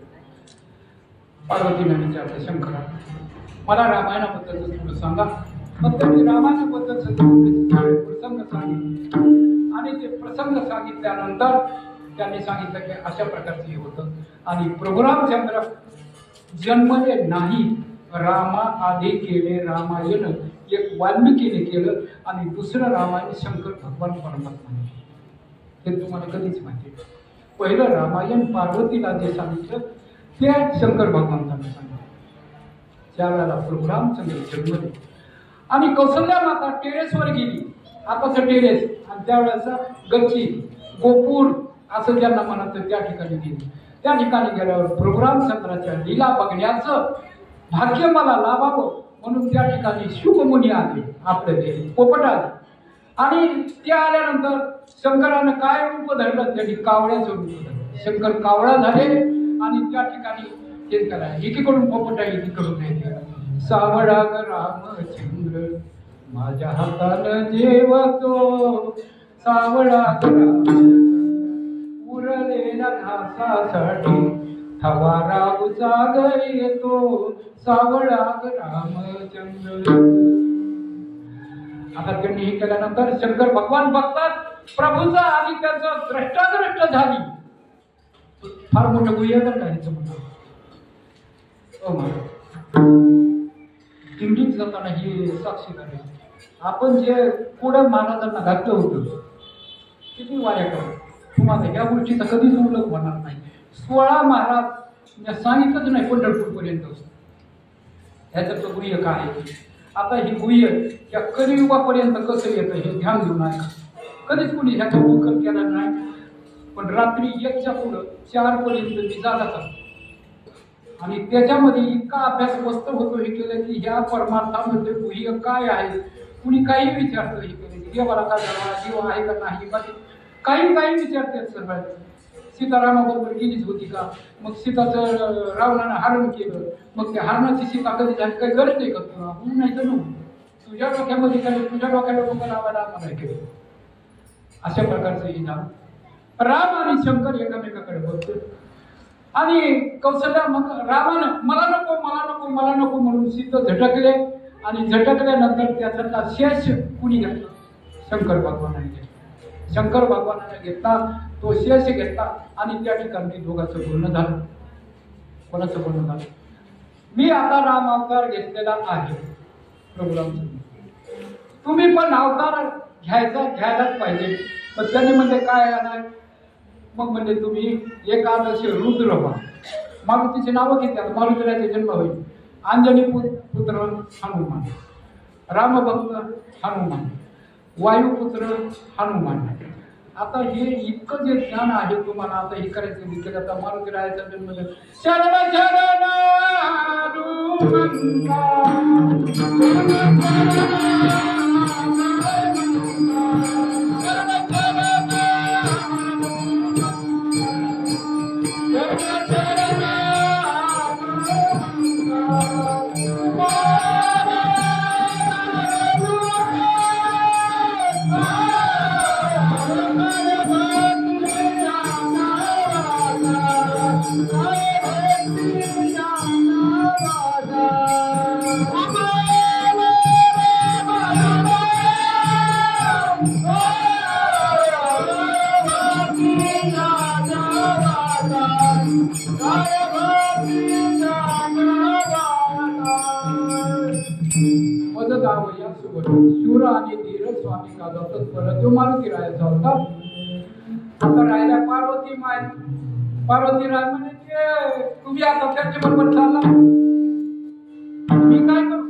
पार्वतीने विचारलं शंकरा मला रामायणाबद्दल थोडं सांगा. मग त्यांनी रामायणाबद्दल प्रसंग सांगितले आणि ते प्रसंग सांगितल्यानंतर त्यांनी सांगितलं की अशा प्रकारचं हे होतं. आणि प्रभू रामचंद्र जन्मले नाही, रामा आधी केले रामायण. एक वाल्मिकीने केलं आणि दुसरं रामायण शंकर भगवान परमात्मा. हे तुम्हाला कधीच माहिती. पहिलं रामायण पार्वतीला जे सांगितलं ते शंकर भगवंतांना सांगितलं. त्यावेळेला प्रभू रामचंद्र जन्मले आणि कौसल्या माता टेरेसवर गेली. आताचं टेरेस आणि त्यावेळेचा गच्ची गोपूर असं ज्यांना म्हणत त्या ठिकाणी गेली. त्या ठिकाणी गेल्यावर प्रभू रामचंद्राच्या लीला बघण्याचं भाग्य मला लाभावं म्हणून त्या ठिकाणी शुकमुनी आले, आपले ते पोपट आले. आणि ते आल्यानंतर शंकरानं काय रूप धरलं, त्यांनी कावळ्याचं रूप धरलं. शंकर कावळा झाले आणि त्या ठिकाणी ते करा एकीकडून पोपट आहे एकीकडून सावळा रामचंद्र माझ्या हातानं जेवतो, सावळा उरलेला घासासाठी थवा राऊचा घरी येतो, सावळा रामचंद्र. आता त्यांनी हे केल्यानंतर शंकर भगवान बघतात प्रभूचा आणि त्याचं द्रष्टादृष्ट झाली. फार मोठं गुह्य तर काहीच म्हणा दिंडीत जाताना ही साक्षी करायची. आपण जे पुढं महाराजांना घातलं होतं किती वाया करा तुम्हाला या गोष्टीचा कधीच उल्लेख होणार नाही. 16 महाराज सांगितलंच नाही पंढरपूर पर्यंत. ह्याच्यातलं गुह्य काय आहे? आता ही गुह्य या कलियुगापर्यंत कसं येतं हे ध्यान देऊ नये. कधीच कुणी ह्याचा उल्लेख केला नाही. पण रात्री 1च्या पुढं 4 पर्यंत मी जागाच असतो आणि त्याच्यामध्ये इतका अभ्यास मस्त होतो हे केलं की ह्या परमार्थामध्ये गुह्य काय आहे. कुणी काही विचारतं हे केलं की देवाला काय झाला, जीव आहे का नाही, काही काही विचारतात सर्व. सीतारामाबरोबर गेलीच होती का, मग सीताचं रावणानं हरण केलं, मग त्या हरणाची सीता कधी झाली, काही गरज आहे का तुला म्हणून नाही तर तुझ्या डोक्यामध्ये काय, तुझ्या डोक्याला डोकं लावायला आम्हाला केलं. अशा प्रकारचं हे झालं. राम आणि शंकर एकमेकाकडे बघतो आणि कौशल्या मग रामानं मला नको मला नको मला नको म्हणून सीता झटकले आणि झटकल्यानंतर त्याचा शेष कुणी घेतला, शंकर भगवानाने घेतला. शंकर भगवानाने घेतला तो शेष घेतला आणि त्या ठिकाणी दोघांचं बोलणं झालं. कोणाचं बोलणं झालं? मी आता राम अवतार घेतलेला आहे प्रभू रामचंद्र, तुम्ही पण अवतार घ्यायलाच पाहिजे. मग त्यांनी म्हणजे काय येणार? मग म्हणजे तुम्ही एकादशी रुद्र व्हा. मारुतीचे नावं घेतल्यात, मारुतीराचे जन्म होईल. अंजनी पुत्र हनुमान, रामभक्त हनुमान, वायुपुत्र हनुमान. आता हे इतकं जे ज्ञान आहे तुम्हाला आता हे करायचं देखील. आता मारुतीरायाचा जन्म शरण शरण शूर आणि धीर स्वामी का तत्पर तो मारुतीरायाचा होता. आता राहिला पार्वती माय. पार्वती राय म्हणे ते तुम्ही आता त्याच्या बरोबर चालला, मी काय करू?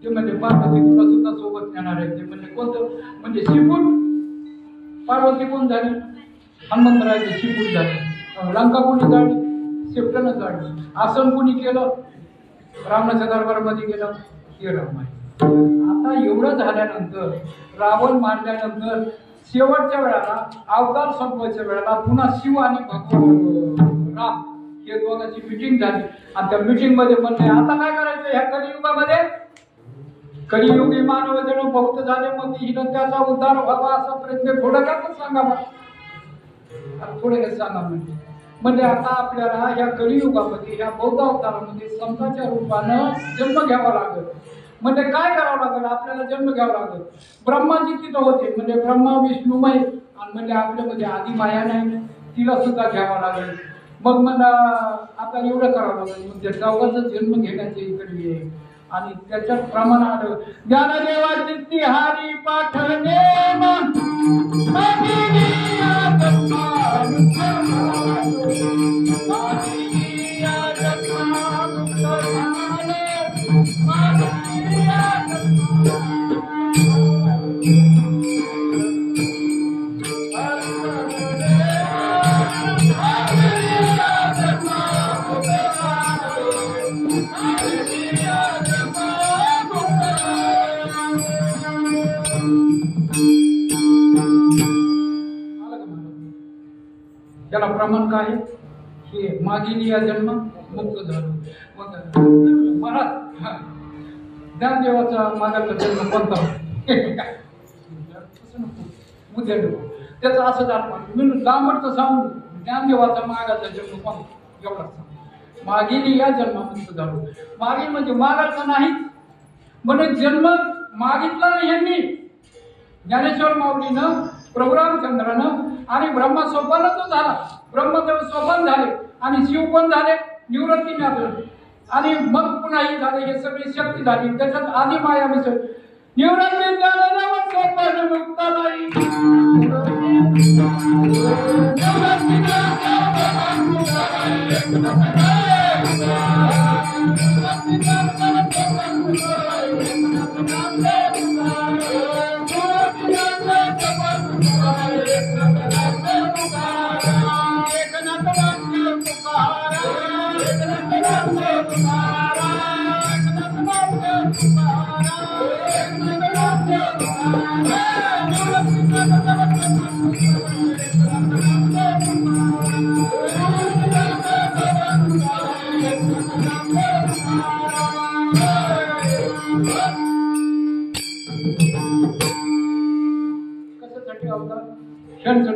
ते म्हणजे पार्वती तुला सुद्धा सोबत नेणार आहे. ते म्हणजे कोणतं? म्हणजे शिपूट. पार्वती कोण झाली? हनुमंतरायाची शिपूट झाली. लंका कोणी जाळली? शेपटानं जाळली. आसन कोणी केलं? रावणाच्या दरबारामध्ये गेलं हे राम आहे. आता एवढं झाल्यानंतर रावण मारल्यानंतर शेवटच्या वेळाला अवतार संपवायच्या वेळेला पुन्हा शिव आणि भगवान राम हे दोघांची मिटिंग झाली आणि त्या मिटिंग मध्ये म्हणले आता काय करायचं ह्या कलियुगामध्ये? कलियुगी मानव जण भक्त झाले मग हिनं त्याचा उद्धार व्हावा असा प्रयत्न थोडक्यातच सांगा. थोडक्यात सांगा म्हणजे आता आपल्याला ह्या कलियुगामध्ये ह्या बौद्ध अवतारामध्ये संतांच्या रूपानं जन्म घ्यावा लागेल. म्हणजे काय करावं लागेल? आपल्याला जन्म घ्यावा लागेल. ब्रह्माजी तिथं होते म्हणजे ब्रह्मा विष्णुमय आणि म्हणजे आपल्यामध्ये आधी माया नाही तिला सुद्धा घ्यावा लागेल. मग मला आता एवढं करावं लागेल म्हणजे चौघाचा जन्म घेण्याचे इकडे आहे आणि त्याच्यात प्रमाण आलं ज्ञानदेवाची तिहारी पाठणे त्याला प्रमाण काय आहे? हे मागील या जन्म मुक्त झालो. मग महाराज ज्ञानदेवाचा मागाचा जन्म कोणता? उद्या त्याचा असं दाखवा मी लांबडचं सांगू. ज्ञानदेवाचा मागाचा जन्म कोणता एवढाच सांग. मागील या जन्मामुक्त झालो. मागील म्हणजे मागाचा नाही म्हणजे जन्म मागितला नाही यांनी. ज्ञानेश्वर माऊलीनं प्रभू रामचंद्रानं आणि ब्रह्मा सोपान तो झाला. ब्रह्मदेव सोपान झाले आणि शिव पण झाले निवृत्ती झाले आणि मग पुन्हा ही झाले. हे सगळी शक्ती झाली. त्याच्यात आधी माया मिसळ निवृत्ती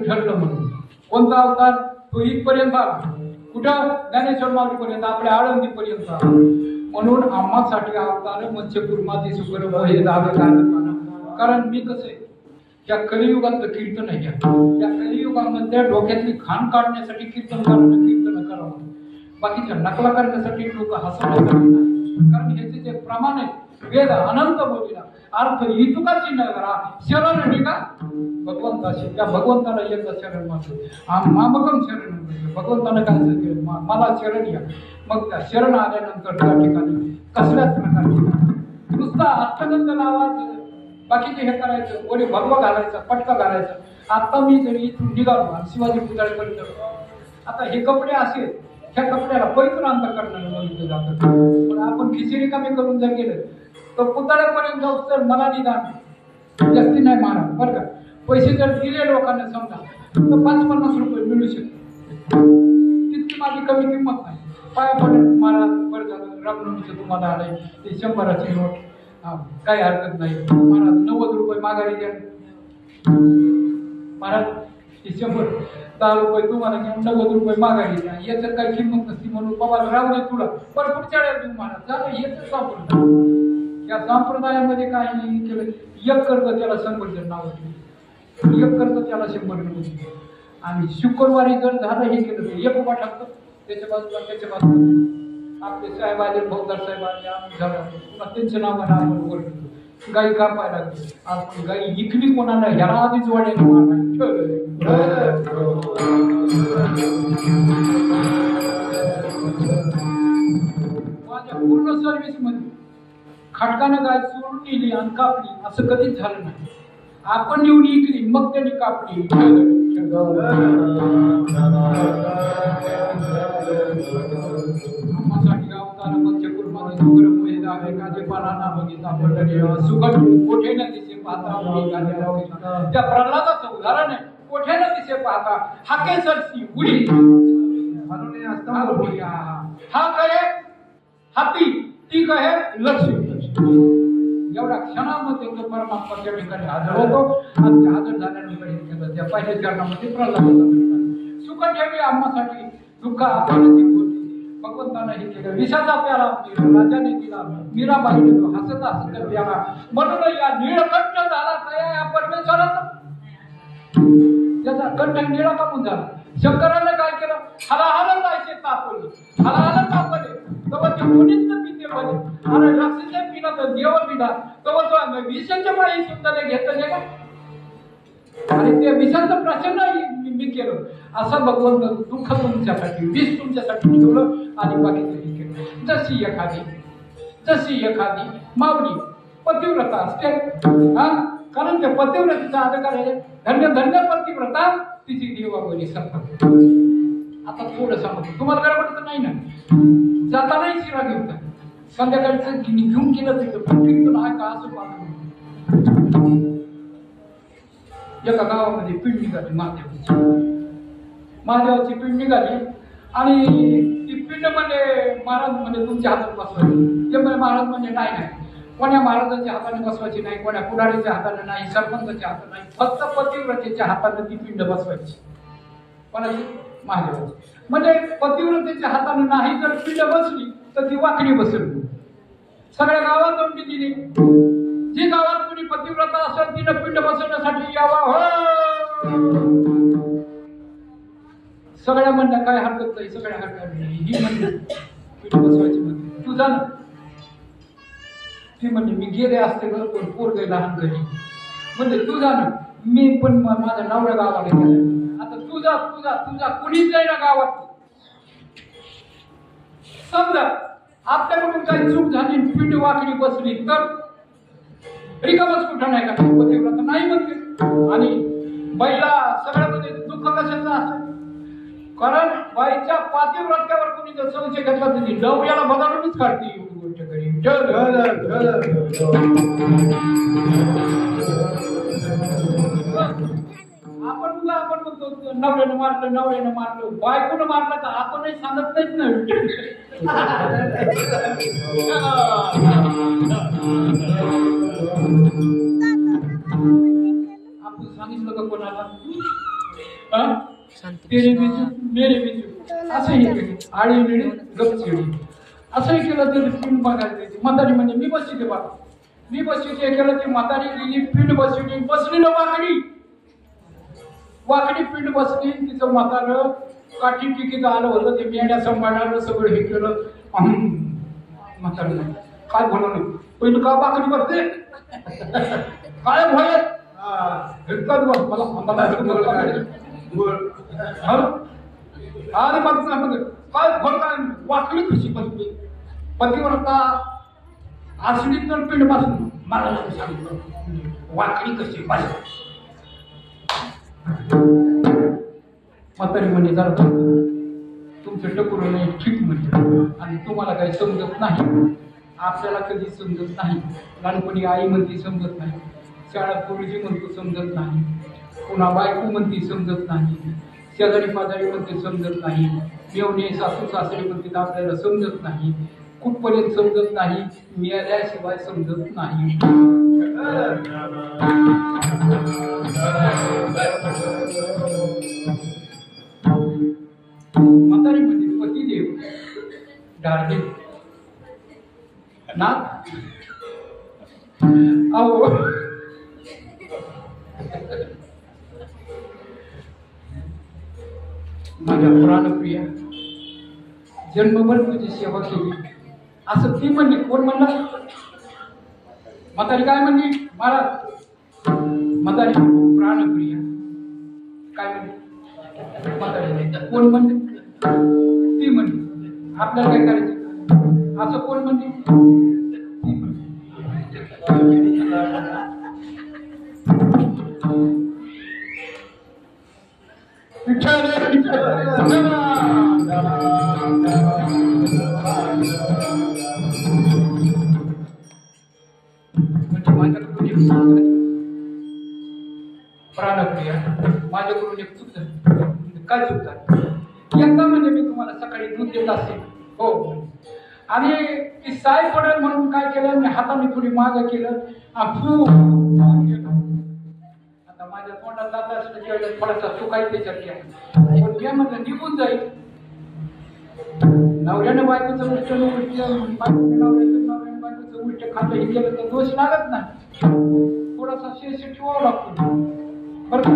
ठरलं म्हणून. कोणता अवतार? तो इथपर्यंत आला. कुठं? ज्ञानेश्वर माऊलीपर्यंत, आपल्या आळंदीपर्यंत आला. म्हणून आम्हासाठी अवतार मत्स्यपूर माती सुकर हे दावे कारण मी कसं आहे या कलियुगातलं कीर्तन आहे. या कलियुगामध्ये डोक्यातली खाण काढण्यासाठी कीर्तन करावं. बाकीच्या नकला करण्यासाठी लोक हसवण्यासाठी नाही. कारण ह्याचे जे प्रमाण आहे वेद अनंत बोलीला अर्थ इतुकाची न करा शरण निघा भगवंताशी. त्या भगवंताला एकदा शरण मानतो. मामकम शरण भगवंतानं काय सांगितलं? मला शरण या. मग त्या शरण आल्यानंतर त्या ठिकाणी कसल्याच प्रकारची नुसता अर्थगंध लावायचं बाकीचे हे करायचं कोणी भगवा घालायचं पटका घालायचं. आता मी जरी इथून निघालो आणि शिवाजी पुतळ्याकडे जातो आता हे कपडे असेल ह्या कपड्याला पवित्र अंतःकरणाने बघितलं जातं. पण आपण खिचडी कमी करून जर गेलं तर पुतळ्यापर्यंत जाऊ तर मला निदान जास्ती नाही मारा बरं का. पैसे जर दिले लोकांना समजा तर 5-50 रुपये मिळू शकते. तितकी माझी कमी किंमत नाही. पाया पडेल महाराज बरं झालं रामनवमीचं तुम्हाला आलंय ते 100ची नोट काही हरकत नाही. महाराज 90 रुपये माघारी द्या. महाराज ते 100 10 रुपये तुम्हाला घेऊन 90 रुपये माघारी द्या. याचं काही किंमत नसती म्हणून बाबा राहू दे तुला पण पुढच्या वेळेला देऊ महाराज झालं. याच संप्रदाय या संप्रदायामध्ये काय केलं एक कर्ज त्याला 100 जण नाव ठेवलं. एक कर्ज त्याला 100 रुपये आणि शुक्रवारी जर झालं हे केलं तर एक उभा टाकतो त्याच्या बाजूला त्याच्या बाजूला आपले साहेब आले फौजदार साहेब आले झालं पुन्हा त्यांच्या नावानं आपण वर घेतो. गाई कापायला लागली आपण गाई इकली कोणाला ह्याला आधीच वाढायला माझ्या पूर्ण सर्व्हिस मध्ये खटकानं गाय चोरून नेली आणि कापली असं कधीच झालं नाही. आपण येऊन इकली मग त्यांनी कापली. आम्हासाठी अवतार मत्स्यपूर मध्ये सुग्र मोहे दावे काजेपाला नाम गीता पडले सुगट कोठे न दिसे पाहता. त्या प्रल्हादाचं उदाहरण आहे. कोठे न दिसे पाहता हाके सरसी उडी हा कहे हाती ती कहे लक्ष्मी. एवढ्या क्षणामध्ये तो परमात्मा त्या ठिकाणी हजर होतो आणि हजर झाल्यानंतर हे केलं त्या पहिल्या चरणामध्ये प्रल्हादाचं सुख ठेवी आम्हासाठी दुःख आपल्याला भगवंतानं हे केलं. विषाचा प्याला राजाने दिला मीराबाईने तो हसत हसत प्याला. म्हणून या नीळकंठ झाला तया या परमेश्वराचा त्याचा कंठ निळा कापून झाला. शंकरानं काय केलं हलाहल जायचे तापले हलाहल तापले तेव्हा ते कोणीच पिते बने आणि लक्षाचे पिला तर देव पिला तेव्हा तो विषाच्या पायी सुद्धा घेतले का आणि ते विषाचं प्रचंड मी केलं. असं भगवंत दुःख तुमच्यासाठी विष तुमच्यासाठी ठेवलं आणि बाकीचं हे केलं. जशी एखादी माऊली पतिव्रता असते हा कारण ते पतिव्रतेचा अधिकार आहे. धन्य धन्य पतिव्रता तिची देवावरी सत्ता. आता थोडं सांगतो तुम्हाला गडबड नाही ना जातानाही शिरा घेऊन संध्याकाळचं घेऊन गेलं तिथं कीर्तन आहे का असं पाहतो. एका गावामध्ये पिंड निघाली माथ्याची महादेवाची पिंड निघाली आणि ती पिंड म्हणजे महाराज म्हणजे तुमच्या हातात बसवायची. ते म्हणजे महाराज म्हणजे नाही कोण्या महाराजांच्या हाताने बसवायची नाही, कोण्या पुढारीच्या हाताने नाही, सरपंचाच्या हाताने नाही, फक्त पतिव्रतेच्या हाताने ती पिंड बसवायची. कोणाची? महादेवाची. म्हणजे पतिव्रतेच्या हाताने नाही जर पिंड बसली तर ती वाकडी बसली. सगळ्या गावात नोंदी दिली. जी गावात कुणी पतिव्रता असेल तिनं पिंड बसवण्यासाठी यावा हो. सगळ्या म्हणल्या काय हरकत नाही, सगळ्या हरकत नाही. ही म्हणली पिंड बसवायची म्हणते तू जा ना. ती म्हणजे मी गेले असते पण पोरगे लहान घरी म्हणजे तू जा ना. मी पण माझ्या नवऱ्या गावाला गेला. आता तुझा कुणीच जाई ना गावात. समजा आपल्याकडून काही चूक झाली पिंड वाकडी बसली तर रिकामच कुठं नाही का पतिव्रता नाही म्हणते. आणि बाईला सगळ्यामध्ये दुःख कशाचं असतं कारण बाईच्या पातिव्रत्यावर कोणी जर संशय घेतला तर नवऱ्याला बदलूनच काढते. एवढी गोष्ट करी आपण म्हणतो नवऱ्यानं मारलं बायकोनं मारलं तर आपणही सांगत नाहीत ना. आपण सांगितलं का कोणाला तेरे बिजू मेरे बिजू असंही केलं. आळी मिळी गप चिडी असंही केलं तरी पिंड बघायला द्यायची. म्हातारी म्हणजे मी बसली ते बाबा मी बसली ते केलं ती म्हातारी गेली पिंड बसली ना वाकडी पिंड बसली. तिचं म्हातारं काठी टिकीत आलं होतं ते मेंढ्या सांभाळणार सगळं हे केलं. म्हातारं नाही काय बोलवलं पिंड का वाकडी बसते काय भोय आणि काय बोलता वाकडी कशी बसली पतिव्रता असली तर पिंड बसली. मला सांगितलं वाकडी कशी बसली. म्हातारी म्हणजे जरा तुमचं टकुरं नाही ठीक म्हणजे आणि तुम्हाला काही समजत नाही. आपल्याला कधी समजत नाही. लहानपणी आई म्हणती समजत नाही, शाळेत गुरुजी म्हणतो समजत नाही, पुन्हा बायको म्हणती समजत नाही, शेजारी पाजारी म्हणते समजत नाही, मेवणे सासू सासरे म्हणते आपल्याला समजत नाही. कुठपर्यंत समजत नाही मिळाल्याशिवाय समजत नाही. म्हातारी म्हणजे पतिदेव डार्लिंग ना अहो माझ्या प्राणप्रिया जन्मभर तुझी सेवा केली असं ती म्हणली. कोण म्हणलं? म्हातारी काय म्हणली? महाराज म्हातारी प्राणप्रिया काय म्हणली? म्हातारी कोण म्हणली? ती म्हणली. आपल्याला काय करायचं असं कोण म्हणली? ती म्हणली. प्राणप्रिया माझ्याकडून एक चूक झाली. काय चूक झाली? एकदा म्हणजे मी तुम्हाला सकाळी दूध देत असते हो आणि ती साय पडेल म्हणून काय केलं मी हाताने थोडी मागं केलं. आता माझ्या तोंडात जात असलं थोडासा चुकाय त्याच्यात पण मी म्हटलं निघून जाईल. नवऱ्यानं बायकोचं उलट नवऱ्यानं बायकोचं उलट खातं हे केलं तर दोष लागत नाही. थोडासा शेष ठेवावा लागतो बरं.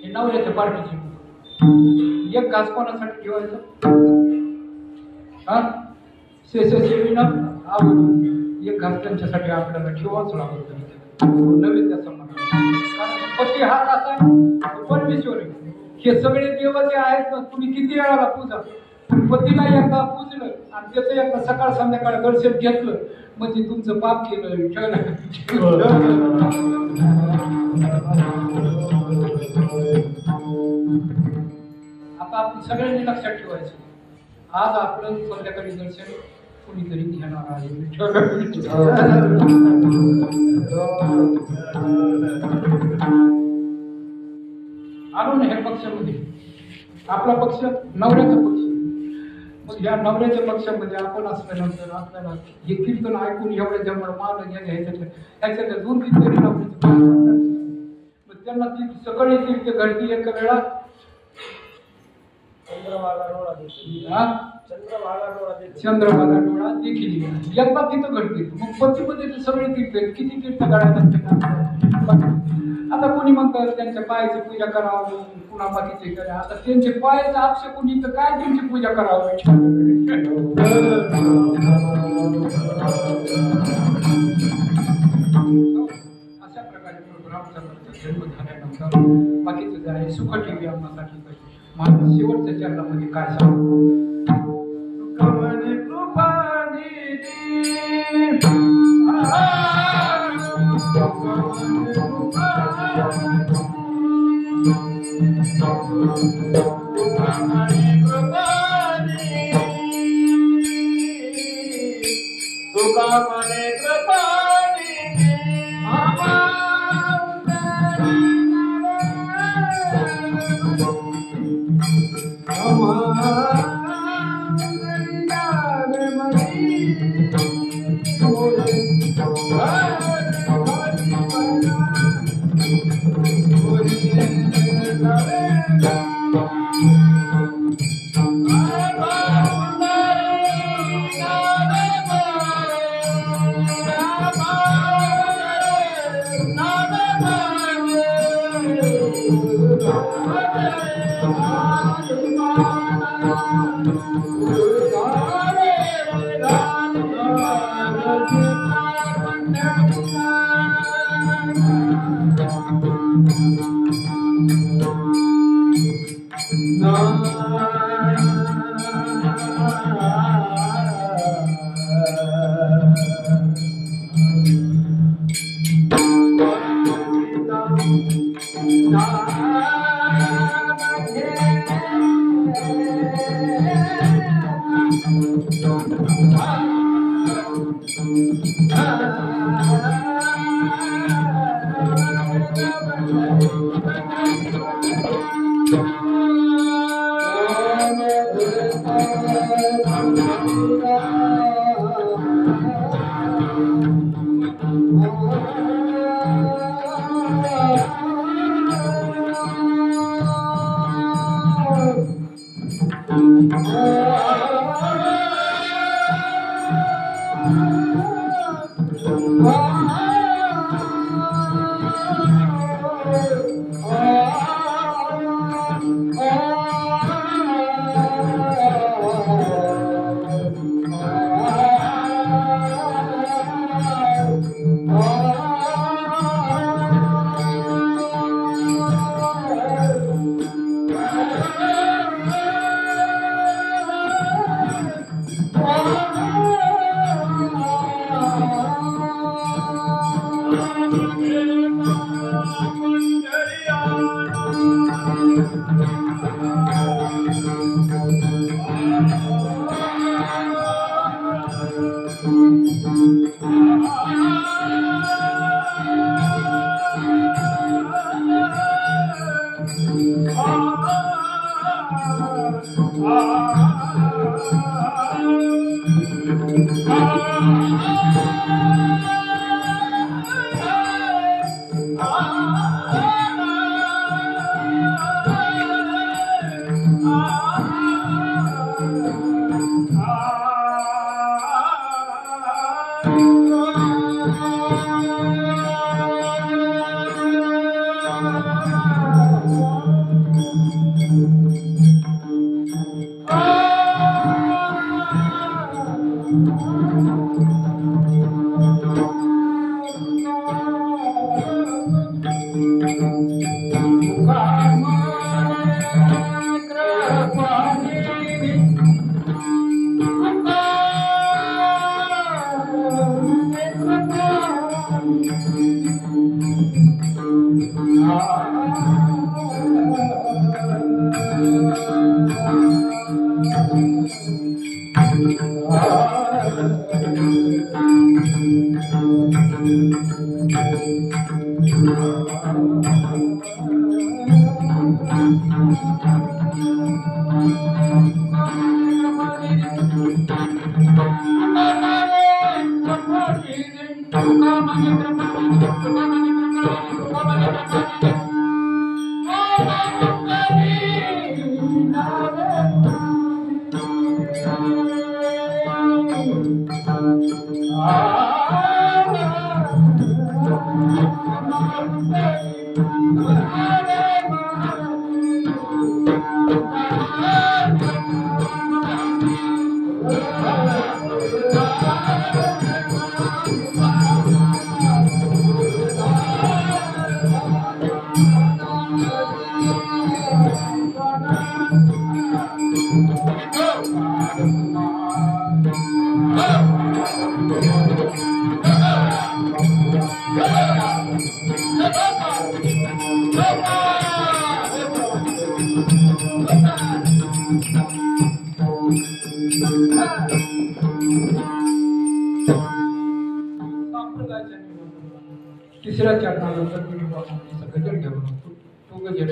हे नवऱ्याच्या पार्टीचे एक घास कोणासाठी ठेवायचं हा शेष शेवीनं आवडून एक घास त्यांच्यासाठी आपल्याला ठेवाच लागतो. नवीन त्याचा कारण पती हात असा परमेश्वर आहे. हे सगळे देव जे आहेत ना तुम्ही किती वेळाला पूजा पतीला एकदा पूजलं आणि त्याचं एकदा सकाळ संध्याकाळ दर्शन घेतलं म्हणजे तुमचं पाप केलं ठेवलं. आता आपण सगळ्यांनी लक्षात ठेवायचं आज आपलं संध्याकाळी दर्शन कोणीतरी घेणार आहे. आलो ना ह्या पक्षामध्ये आपला पक्ष नवऱ्याचा पक्ष. मग या नवऱ्याच्या पक्षामध्ये आपण असल्यानंतर आपल्याला हे कीर्तन ऐकून एवढ्या जवळ माल ह्याच्यातल्या 2-3 तरी नवऱ्याचे मग त्यांना ती सगळी तीर्थ घडती एका वेळा. चंद्रभागा डोळा देखील एकदा तिथं घडते. मग पतीमध्ये सगळे तीर्थ किती तीर्थ घडायचं. आता कोणी म्हणतात त्यांच्या पायाची पूजा करावं, पुन्हा बाकीचे करा. आता त्यांचे पायाचं आक्षेप कोणी तर काय त्यांची पूजा करावी. अशा प्रकारे रामचंद्राचा जन्म झाल्यानंतर बाकीचं जे आहे सुख ठेवी आम्हासाठी माझ्या शेवटच्या चरणामध्ये काय सांगतो. तिसऱ्या चरणानंतर गजर घेऊन तो गजर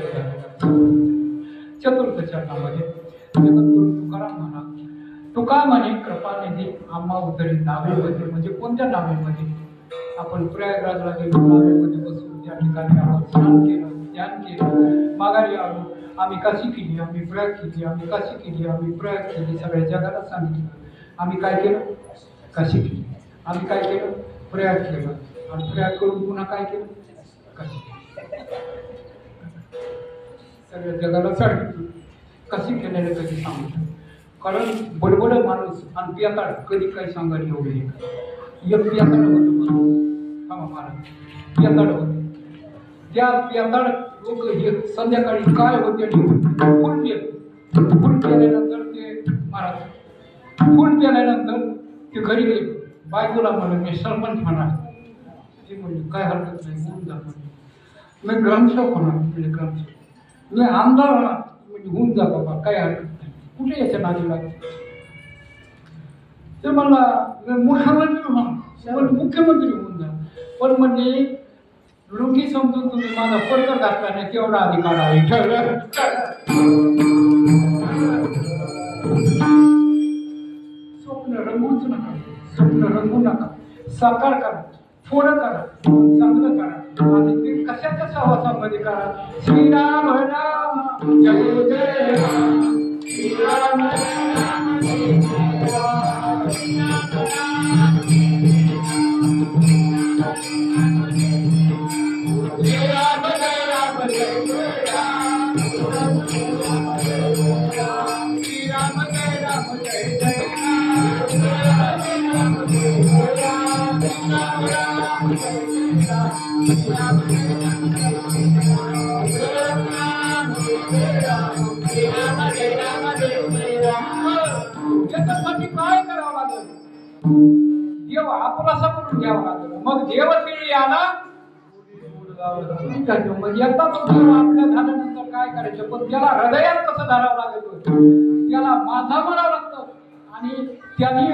चतुर्थ चरणामध्ये जगद्गुरु तुकाराम म्हणा, तुका म्हणे कृपानिधी आम्हा उतरी नावेमध्ये, म्हणजे कोणत्या नावेमध्ये? आपण प्रयागराजला गेलो, नावेमध्ये बसून त्या ठिकाणी आपण स्नान केलं, ध्यान केलं, माघारी आलो, आम्ही काशी केली, आम्ही प्रयाग केली, आम्ही काशी केली, आम्ही प्रयाग केली, सगळ्या जगाला सांगितलं. आम्ही काय केलं? काशी केली. आम्ही काय केलं? प्रयाग केलं. आणि प्रयाग करून पुन्हा काय केलं? काशी केली. सगळ्या जगाला सांगितलं. कशी केलेलं कधी सांगितलं? कारण बडबड माणूस आणि पियाताळ कधी काही सांगायला एवढे एक पियाताळ होतं माणूस, हा महाराज पियाताळ होते. त्या पियाताळ लोक हे संध्याकाळी काय होते फुल प्याल्यानंतर ते महाराज फुल प्याल्यानंतर ते घरी गेले. बायकोला म्हणलं मी सरपंच होणार. ते म्हणले काय हरकत नाही, होऊन जा. मी ग्रामसेवक होणार. म्हणजे ग्रामसेवक. मी आमदार होणार. म्हणजे होऊन जा बाबा, काय हरकत नाही. कुठे याच्या नादी लागते? ते मला मुख्यमंत्री होणार, मुख्यमंत्री होऊन जा. पण म्हणजे लुंगी समजून तुम्ही माझा पत्र घातला नाही तेवढा अधिकार आहे. स्वप्न रंगूच नका, स्वप्न रंगू नका, साकार करा, थोडं करा, चांगलं करा. आणि ते कशाच्या सहवासामध्ये करा? श्रीराम राम जय जय राम, श्रीराम राम जय जय राम, श्रीराम राम जय जय राम, राम जय राम जय जय राम, राम जय राम जय जय राम, राम जय राम जय जय राम, राम राम जय जय राम, राम जय राम जय जय राम, राम जय राम जय जय राम. याच्यासाठी काय करावं लागेल? देव आपलासा करून घ्यावा लागेल. मग देव तिळी आला मग एकदा तो देव आपल्या झाल्यानंतर काय करायचं? पण त्याला हृदयात कसं धरावं लागेल? त्याला माझा म्हणावं लागतं आणि त्याने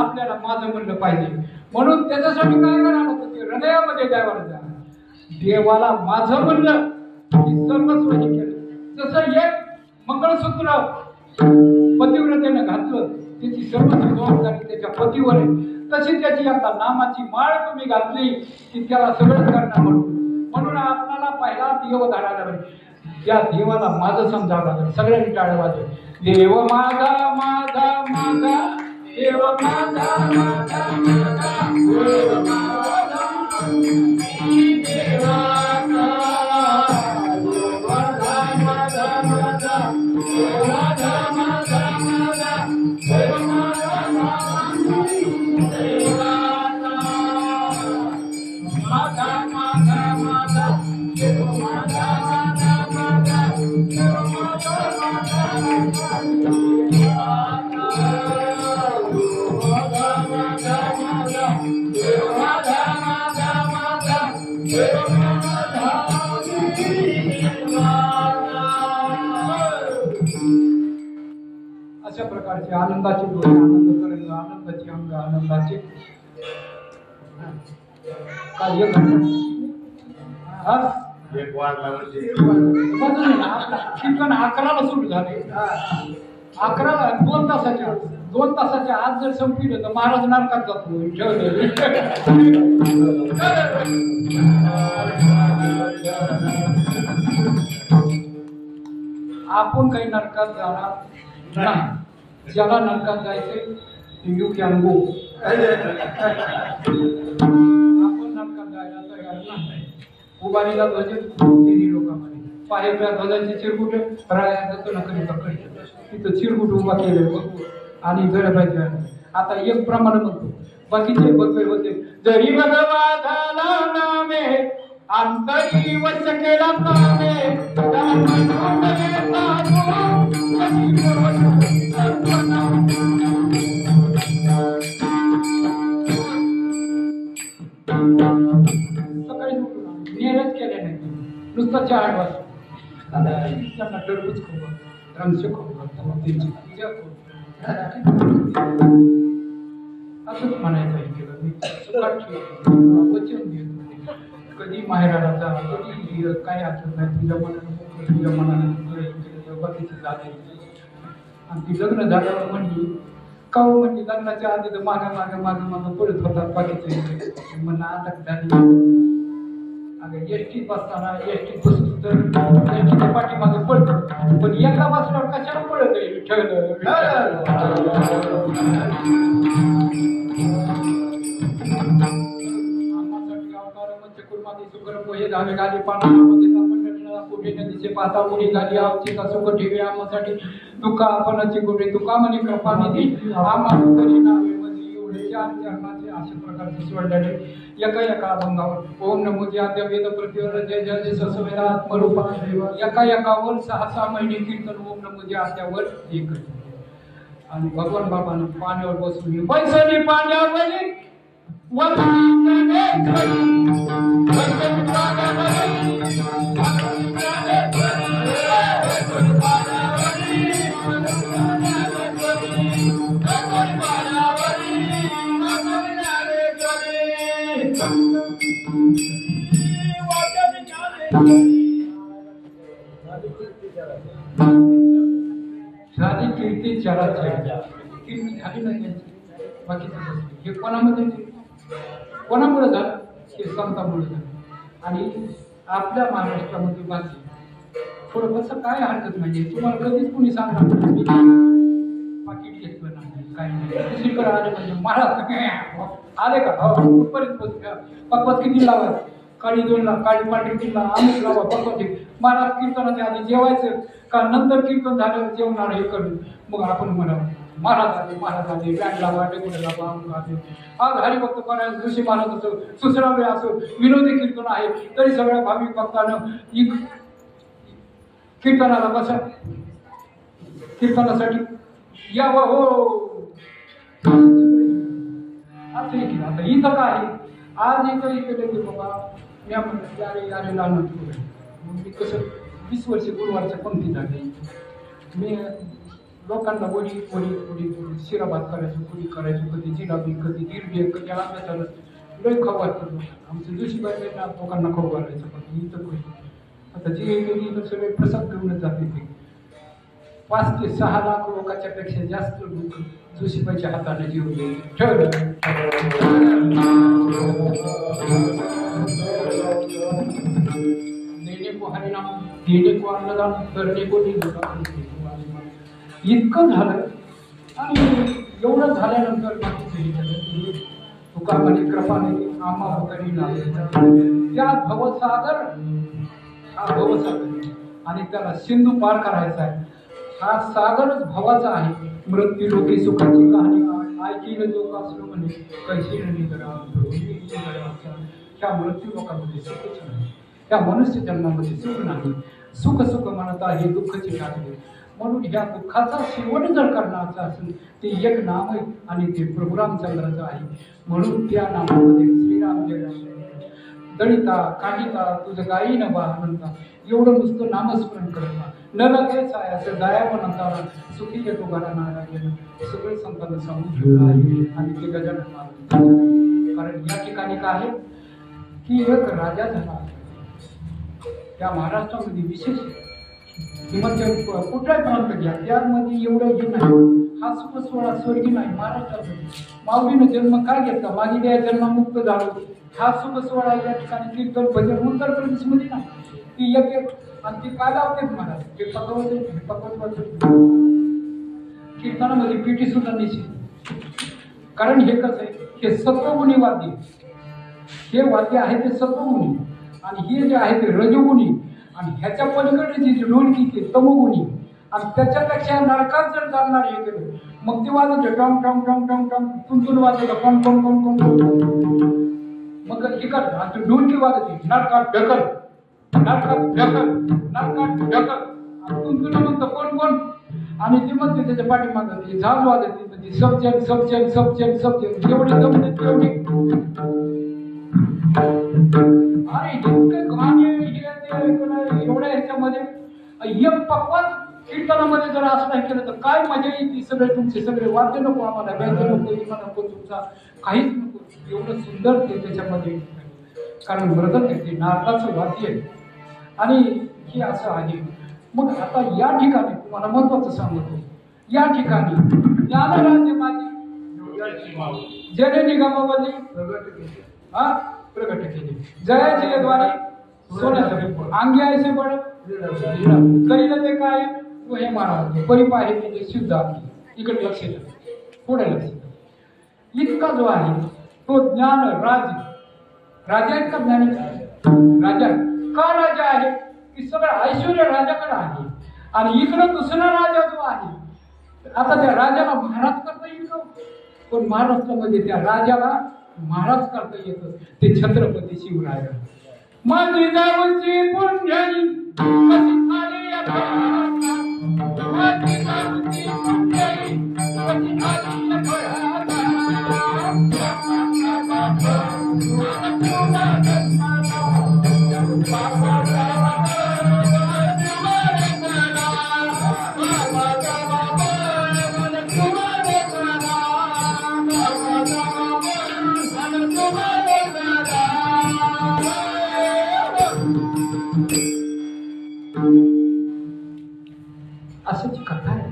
आपल्याला माझं म्हणलं पाहिजे. म्हणून त्याच्यासाठी काय करावं लागतं? ते हृदयामध्ये द्यावं लागतं. देवाला माझं म्हणलं की सर्वस्व हे केलं. जसं एक मंगळसूत्र पतिव्रतेनं घातलं, त्याची सर्व जबाबदारी त्याच्या पतीवर आहे. तशी त्याची आता नामाची माळ तुम्ही घातली की त्याला सगळं करणार. म्हणून आपल्याला पहिला देव धरायला पाहिजे. त्या देवाला माझं समजावं लागेल. सगळ्यांनी टाळ्या वाजव. देव माझा माझा माझा, देव माझा माझा माझा, देव माझा देवाचा, देव माझा माझा माझा, देव माझा माझा माझा, देव माझा माझा देवाचा, माझा माझा माझा, देव माझा माझा माझा, देव माझा माझा माझा, अशा प्रकारचे आनंदाचे डोळे आनंद करत, आनंदाचे अंग आनंदाचे कार्य करतात. एक वाजला म्हणजे बदल आहे ना आपला कीर्तन 11ला सुरू झाले 11ला 2 तासाच्या आत जर संपलं तर महाराज नरकात जातो आपण काही नरकात जाणार नाही ज्याला नरकात जायचंय यू कॅन गो आपण नरकात जायला तयार नाही उभारीला ध्वज तिन्ही लोकांमध्ये पायाच्या ध्वजाचे चिरकुट रायाचं नकरी पकड तिथं चिरकुट उभा केलं आणि जर पाहिजे आता एक प्रमाण म्हणतो बाकीचे बघवे होते जरी भगवा झाला नामे अंतरी वश केला नामे सकाळी नेरच केले नाही नुसतं 4 वाजता त्यांना टरबूज खाऊ द्राक्ष खाऊ त्यांची पूजा करू असंच म्हणायचं आहे केलं मी वचन देतो कधी माहेराला जा कधी काय आठवत नाही तुझ्या मनानं बाकीचे जाते आणि ती लग्न झाल्यावर म्हणली का हो म्हणली लग्नाच्या आधी तर मागे पडत होतात बाकीचे म्हणलं आता झाली अगं एसटी बसताना एसटी बसू तर एसटीच्या पाठीमागे पडतो पण एका बसल्यावर कशाला पडत झाले गाली पाना कुठे नदीचे पाता उडी झाली आवची का सुख ठेवी आम्हासाठी तुका आपणाची कुठे तुका म्हणे कृपा निधी आम्हा तरी नावे चरणाचे अशा प्रकारचे सोडलेले एका अभंगावर ओम नमो ज्ञात्या वेद प्रतिवर जय जय जय ससवेदा आत्मरूपा एकावर 6 महिने कीर्तन ओम नमो ज्ञात्यावर एक आणि भगवान बाबांना पाण्यावर बसून पैसनी पाण्यावर साधी कीर्ती चराची कीर्ती झाली नाही बाकीचं हे कोणामुळे झालं हे संतामुळे झालं आणि आपल्या महाराष्ट्रामध्ये बाकी थोडं कसं काय हरकत नाही तुम्हाला कधीच कोणी सांगणार पाकिट घेतलं नाही काही नाही दुसरीकडे आले म्हणजे महाराज आले का कुठपर्यंत पक्वत किती लावा काळी 2 ला काळी पांढरी 3 ला आम्ही लावा पक्वत महाराज कीर्तनाच्या आधी जेवायचं का नंतर कीर्तन झाल्यावर जेवणार हे करून मग आपण म्हणावं महाराज आले बँड लावा टेबल लावा आज हरिभक्त करायला ऋषी महाराज असो सुसरावे असो विनोदी कीर्तन आहे तरी सगळ्या भाविक भक्तानं कीर्तनाला बसा कीर्तनासाठी यावं हो आता इथं काय आज इथं गेले बाबा मी म्हणलं अरे लहान मी कसं 20 वर्ष गुरुवारच्या पंक्ती झाली मी लोकांना वडी शिरा भात करायचो कधी जिलाबी कधी गिरबी कधी आंब्याचं लय खाऊ वाटतं आमचं जोशीबाई लोकांना खाऊ घालायचं पण इथं आता जी इथं सगळे प्रसाद घेऊनच जाते ते 5 ते 6 लाख लोकांच्या पेक्षा जास्त लोक जोशीबाईच्या हाताने जेवले ठेवलं देणे को हरिनाम देणे को अन्नदान करणे को इतकं झालं आणि एवढं झाल्यानंतर तुका म्हणे कृपाने आम्हा करी त्या भवसागर हा भवसागर आणि त्याला सिंधू पार करायचा आहे हा सागरच भवाचा आहे मृत्यू लोकी सुखाची कहाणी ऐकील जो असलो म्हणे कैशी निगरा ह्या मृत्यू लोकांमध्ये सुखच नाही त्या मनुष्य जन्मामध्ये सुख नाही सुख म्हणत आहे दुःखाची काढली म्हणून ह्या दुःखाचा शेवट जर करण्याचा असेल ते एक नाम आहे आणि ते प्रभू रामचंद्राचं आहे म्हणून त्या नामामध्ये श्रीराम जय दळिता काढिता तुझं गायी न वाहनता एवढं नुसतं नामस्मरण करता न लगेच आहे असं दया म्हणता सुखी येतो घरा नारायण सगळे संतांना सांगून ठेवलं आहे आणि ते गजानन कारण या ठिकाणी काय आहे की एक राजा झाला या महाराष्ट्रामध्ये विशेष हिमाचल कुठलाही प्रांत घ्या त्यामध्ये एवढं हे नाही. हा सुख सोहळा स्वर्गी नाही महाराष्ट्रामध्ये. माऊलीनं जन्म का घेतला? माझी त्या जन्ममुक्त झालो. हा सुख सोहळा या ठिकाणी कीर्तन भजन उत्तर प्रदेशमध्ये नाही. ती एक आणि ती काय लावते महाराज ते पकवत कीर्तनामध्ये पिठी सुद्धा निश्चित. कारण हे कसं आहे, हे सत्वगुणी वाद्य, हे वाद्य आहे ते सत्वगुणी आणि हे जे आहे ते रजोगुणी आणि ह्याच्या पलीकडे जी ढोलकी ते तमोगुणी आणि त्याच्यापेक्षा नरकात जर चालणार हे केलं मग ते वाजत टॉम टॉम टॉम टॉम टॉम तुंतून वाजत कॉम कॉम कॉम कॉम मग हे कर आणि ढोलकी वाजते नरकात ढकल नरकात ढकल नरकात ढकल आणि तुंतून म्हणतं कोण कोण आणि ते म्हणते त्याच्या पाठीमागं ते झाज वाजते म्हणजे सबचन सबचन सबचन सबचन जेवढे जमते तेवढे अरे इतकं गाणे एवढ्या ह्याच्यामध्ये एक पक्वाच कीर्तनामध्ये जर असं नाही केलं तर काय मजा येईल. सगळे तुमचे सगळे वाद्य नको आम्हाला व्यंजन नको इमा नको तुमचा काहीच नको एवढं सुंदर ते त्याच्यामध्ये कारण मृदंग ते नारदाचं वाद्य आहे आणि हे असं आहे. मग आता या ठिकाणी तुम्हाला महत्वाचं सांगतो या ठिकाणी ज्ञानराज्य माझी जने निगमावली हा प्रगट केली जयाचे यद्वारे सोन्याचं अंगी आयचे बळ करील ते काय तो हे महाराज परिपा आहे म्हणजे शुद्ध आपली इकडे लक्ष द्या पुढे लक्ष द्या. इतका जो आहे तो ज्ञान राजा इतका ज्ञानी राजा का राजा आहे की सगळं ऐश्वर्य राजाकडे आहे आणि इकडं दुसरा राजा जो आहे आता त्या राजाला महाराज करता येईल का? पण महाराष्ट्रामध्ये त्या राजाला महाराज करता येतं ते छत्रपती शिवराय. माझी जाऊची पुंजरी कशी आली माझी जाऊची पुंजरी कशी अशीच कथा आहे.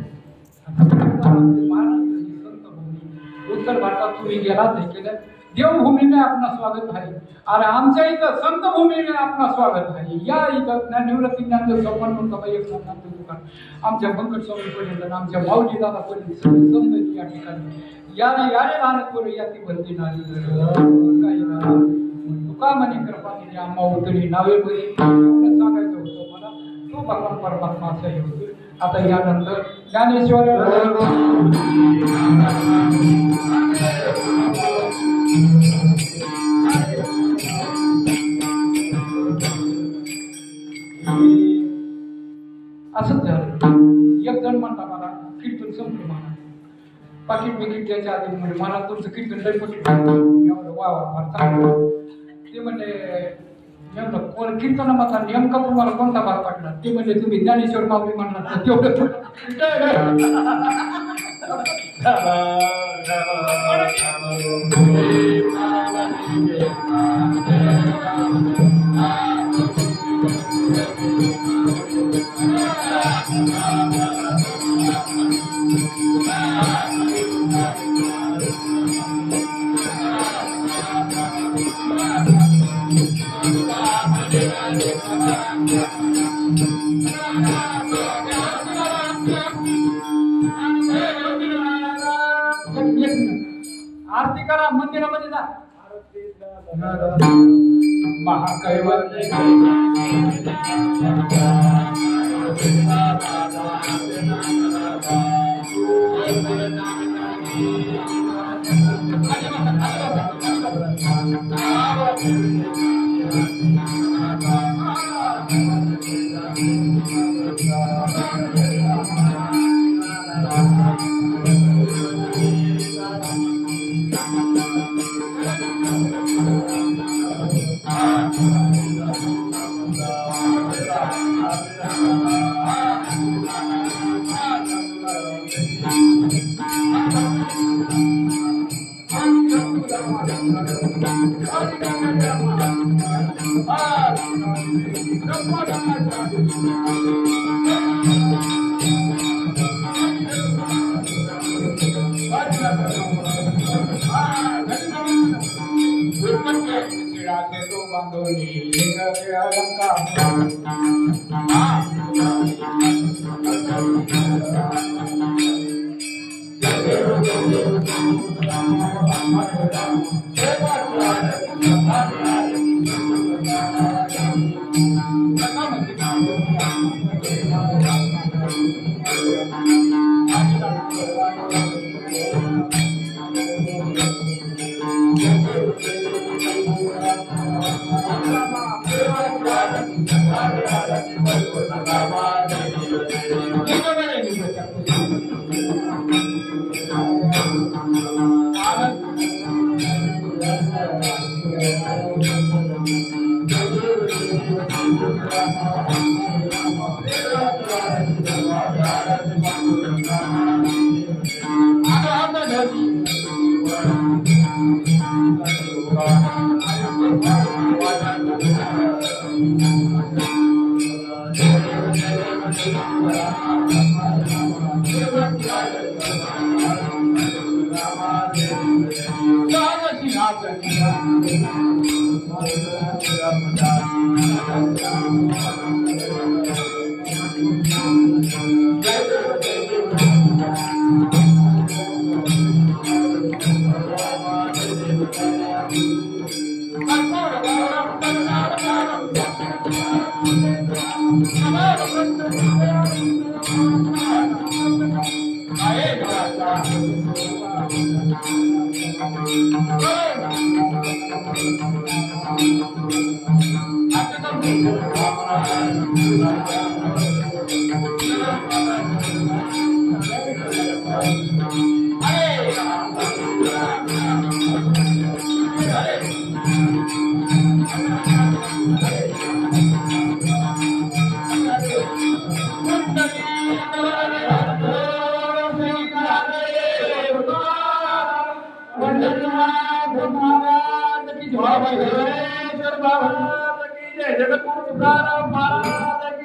उत्तर भारतात तुम्ही गेलात हे केलं देवभूमीने आपलं स्वागत आहे. अरे आमच्या इथं संत भूमीने आपलं स्वागत आहे. या इथं निवृत्ती ज्ञान संपन्न दुकान आमच्या बंकट स्वामी पर्यंत आमच्या माऊली दादा पर्यंत सगळे संत या ठिकाणी याने याने राहत करू या ती बंदी नाही तुका म्हणे कृपा केली आम्हा उतरी नावेमध्ये एवढं सांगायचं होतं मला. तो भगवान परमात्मा असं हे होतं. आता यानंतर ज्ञानेश्वर असंच झालं. एक जण म्हणता मला कीर्तन संपलं मला पाकिट बिकीट द्यायच्या आधी म्हणजे मला तुमचं कीर्तन लय पटलं वा वा चांगलं ते म्हणजे कोण कीर्तन माता नेमका तुम्हाला कोणता भाग वाटला ते म्हणजे तुम्ही ज्ञानेश्वर माऊली म्हणला तेवढं आरती करा मंदिरामध्ये जा महाकैवल्य जगत